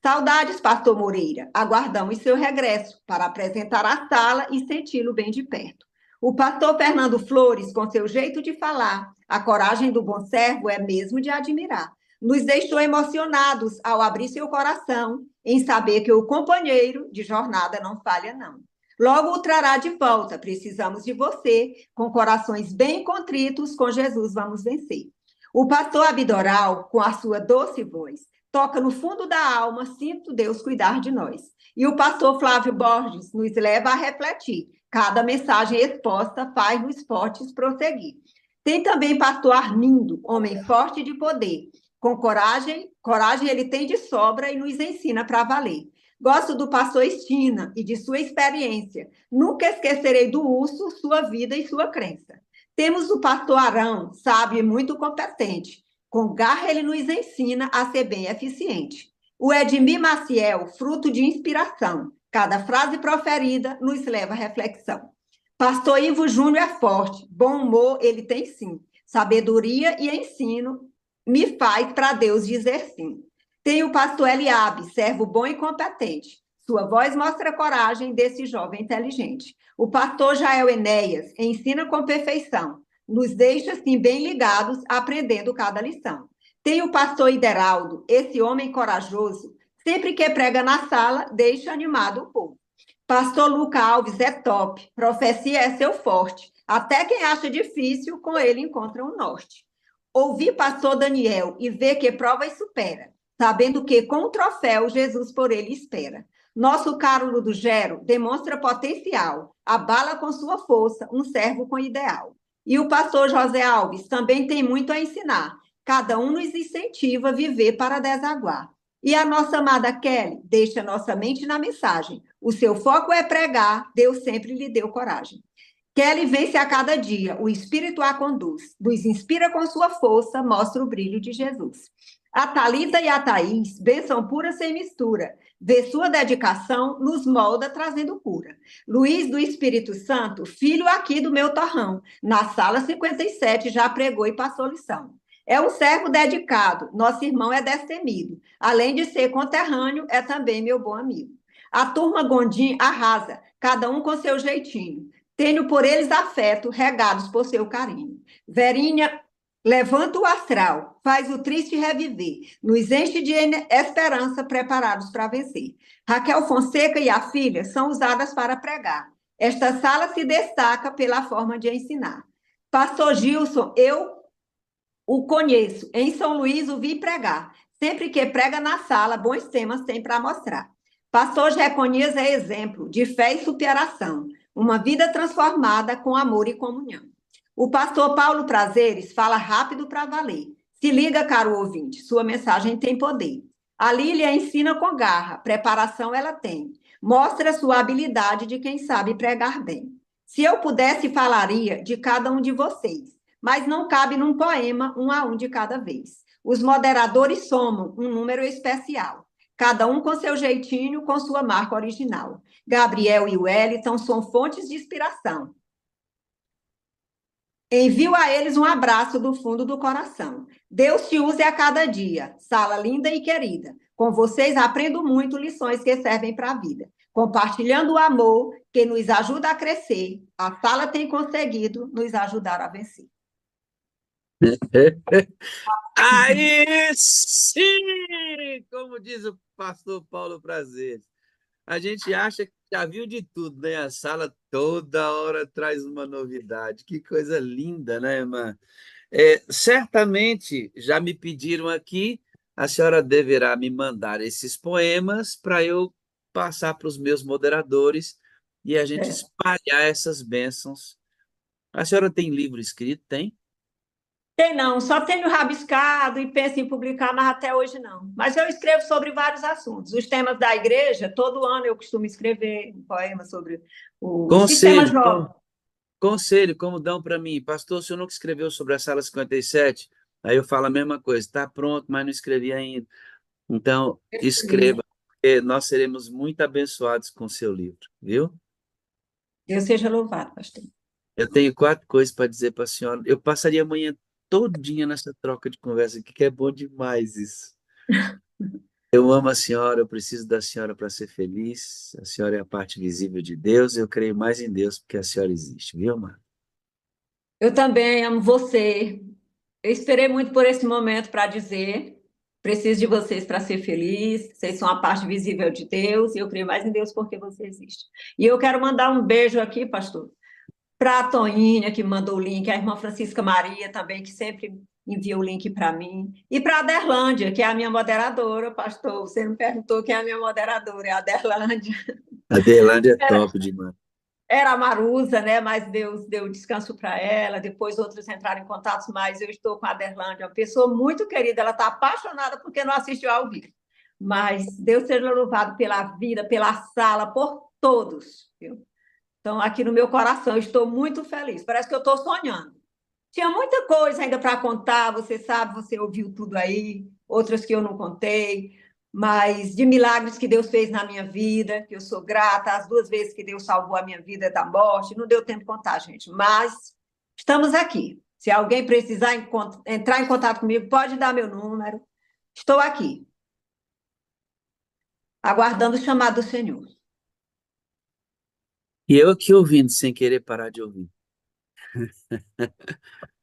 Saudades, pastor Moreira, aguardamos seu regresso para apresentar a sala e senti-lo bem de perto. O pastor Fernando Flores, com seu jeito de falar, a coragem do bom servo é mesmo de admirar. Nos deixou emocionados ao abrir seu coração, em saber que o companheiro de jornada não falha, não. Logo o trará de volta, precisamos de você, com corações bem contritos, com Jesus vamos vencer. O pastor Abidoral, com a sua doce voz, toca no fundo da alma, sinto Deus cuidar de nós. E o pastor Flávio Borges nos leva a refletir. Cada mensagem exposta faz nos fortes prosseguir. Tem também pastor Armindo, homem forte de poder. Com coragem ele tem de sobra e nos ensina para valer. Gosto do pastor Estina e de sua experiência. Nunca esquecerei do urso, sua vida e sua crença. Temos o pastor Arão, sábio e muito competente. Com garra ele nos ensina a ser bem eficiente. O Edmir Maciel, fruto de inspiração. Cada frase proferida nos leva à reflexão. Pastor Ivo Júnior é forte, bom humor ele tem sim. Sabedoria e ensino me faz para Deus dizer sim. Tem o pastor Eliabe, servo bom e competente. Sua voz mostra a coragem desse jovem inteligente. O pastor Jael Enéas ensina com perfeição. Nos deixa, assim, bem ligados, aprendendo cada lição. Tem o pastor Ideraldo, esse homem corajoso, sempre que prega na sala, deixa animado o povo. Pastor Luca Alves é top, profecia é seu forte. Até quem acha difícil, com ele encontra um norte. Ouvir pastor Daniel e ver que prova e supera, sabendo que com o troféu Jesus por ele espera. Nosso Carlos do Gero demonstra potencial, abala com sua força um servo com ideal. E o pastor José Alves também tem muito a ensinar. Cada um nos incentiva a viver para desaguar. E a nossa amada Kelly deixa nossa mente na mensagem. O seu foco é pregar, Deus sempre lhe deu coragem. Kelly vence a cada dia, o Espírito a conduz, nos inspira com sua força, mostra o brilho de Jesus. A Thalita e a Thaís, bênção pura sem mistura, vê sua dedicação, nos molda trazendo cura. Luiz do Espírito Santo, filho aqui do meu torrão, na sala 57 já pregou e passou lição. É um servo dedicado, nosso irmão é destemido, além de ser conterrâneo, é também meu bom amigo. A turma Gondim arrasa, cada um com seu jeitinho. Tenho por eles afeto, regados por seu carinho. Verinha levanta o astral, faz o triste reviver, nos enche de esperança, preparados para vencer. Raquel Fonseca e a filha são usadas para pregar. Esta sala se destaca pela forma de ensinar. Pastor Gilson, eu o conheço. Em São Luís o vi pregar. Sempre que prega na sala, bons temas tem para mostrar. Pastor Jeconias é exemplo de fé e superação. Uma vida transformada com amor e comunhão. O pastor Paulo Prazeres fala rápido para valer. Se liga, caro ouvinte, sua mensagem tem poder. A Lília ensina com garra, preparação ela tem. Mostra sua habilidade de quem sabe pregar bem. Se eu pudesse, falaria de cada um de vocês, mas não cabe num poema um a um de cada vez. Os moderadores somam um número especial. Cada um com seu jeitinho, com sua marca original. Gabriel e Wellington são fontes de inspiração. Envio a eles um abraço do fundo do coração. Deus te use a cada dia, sala linda e querida. Com vocês aprendo muito lições que servem para a vida. Compartilhando o amor que nos ajuda a crescer, a sala tem conseguido nos ajudar a vencer. Aí sim! Como diz o pastor Paulo Prazeres. A gente acha que já viu de tudo, né? A sala toda hora traz uma novidade. Que coisa linda, né, irmã? Certamente já me pediram aqui, a senhora deverá me mandar esses poemas para eu passar para os meus moderadores e a gente espalhar essas bênçãos. A senhora tem livro escrito? Tem? Tem não, só tenho rabiscado e penso em publicar, mas até hoje não. Mas eu escrevo sobre vários assuntos. Os temas da igreja, todo ano eu costumo escrever um poema sobre os sistemas novos. Conselho, como dão para mim, pastor, o senhor nunca escreveu sobre a sala 57? Aí eu falo a mesma coisa, está pronto, mas não escrevi ainda. Então, escreva, porque nós seremos muito abençoados com o seu livro, viu? Deus seja louvado, pastor. Eu tenho 4 coisas para dizer para a senhora. Eu passaria a manhã todinha nessa troca de conversa aqui, que é bom demais isso. Eu amo a senhora, eu preciso da senhora para ser feliz. A senhora é a parte visível de Deus. Eu creio mais em Deus porque a senhora existe, viu, mano? Eu também amo você. Eu esperei muito por esse momento para dizer. Preciso de vocês para ser feliz. Vocês são a parte visível de Deus. E eu creio mais em Deus porque você existe. E eu quero mandar um beijo aqui, pastor, para a Toninha, que mandou o link, a irmã Francisca Maria também, que sempre envia o link para mim, e para a Aderlândia, que é a minha moderadora, pastor. Você me perguntou quem é a minha moderadora, é a Aderlândia. A Adelândia é top demais. Era a Marusa, né? Mas Deus deu descanso para ela. Depois outros entraram em contato, mas eu estou com a Aderlândia, uma pessoa muito querida. Ela está apaixonada porque não assistiu ao vivo. Mas Deus seja louvado pela vida, pela sala, por todos. Viu? Então, aqui no meu coração, eu estou muito feliz. Parece que eu estou sonhando. Tinha muita coisa ainda para contar, você sabe, você ouviu tudo aí, outras que eu não contei, mas de milagres que Deus fez na minha vida, que eu sou grata, as 2 vezes que Deus salvou a minha vida da morte, não deu tempo de contar, gente, mas estamos aqui. Se alguém precisar entrar em contato comigo, pode dar meu número. Estou aqui, aguardando o chamado do Senhor. E eu aqui ouvindo, sem querer parar de ouvir.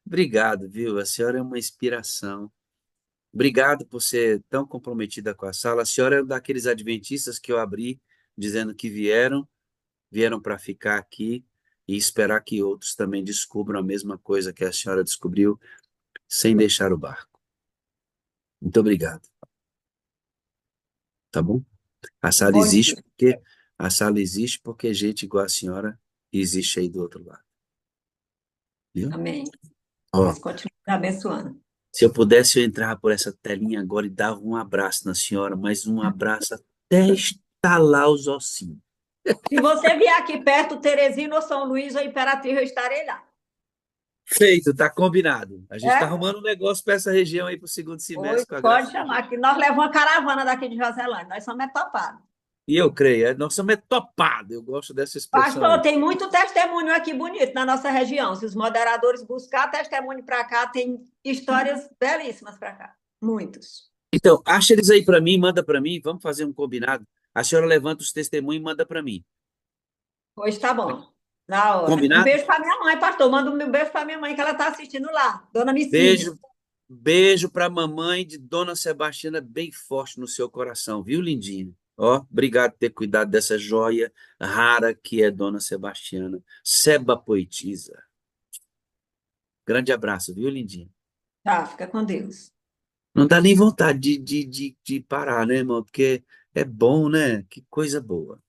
Obrigado, viu? A senhora é uma inspiração. Obrigado por ser tão comprometida com a sala. A senhora é um daqueles adventistas que eu abri dizendo que vieram para ficar aqui e esperar que outros também descubram a mesma coisa que a senhora descobriu, sem deixar o barco. Muito obrigado. Tá bom? A sala Bom existe dia. porque gente igual a senhora existe aí do outro lado. Viu? Amém. Ó, Deus continue me abençoando. se eu pudesse, eu entrava por essa telinha agora e dava um abraço na senhora, mas um abraço até estalar os ossinhos. Se você vier aqui perto, Teresina ou São Luís ou Imperatriz, eu estarei lá. Feito, tá combinado. A gente tá É? arrumando um negócio para essa região aí pro segundo semestre, com a graça Pode de chamar, Deus. que nós levamos uma caravana daqui de Joselândia, nós somos topados. E eu creio, nós somos topados. Eu gosto dessa expressão Pastor, aí. tem muito testemunho aqui bonito na nossa região. Se os moderadores buscar testemunho para cá, tem histórias belíssimas para cá. Muitos. Então, acha eles aí para mim, manda para mim, vamos fazer um combinado. A senhora levanta os testemunhos e manda para mim. Pois tá bom. Na hora. Um Combinado? beijo para minha mãe, pastor. Manda um beijo para minha mãe, que ela está assistindo lá. Dona Micília. Beijo para a mamãe de Dona Sebastiana, bem forte no seu coração, viu, lindinha? Ó, obrigado por ter cuidado dessa joia rara que é Dona Sebastiana. Seba poetisa. Grande abraço, viu, lindinha? Tá, fica com Deus. Não dá nem vontade de parar, né, irmão? Porque é bom, né? Que coisa boa.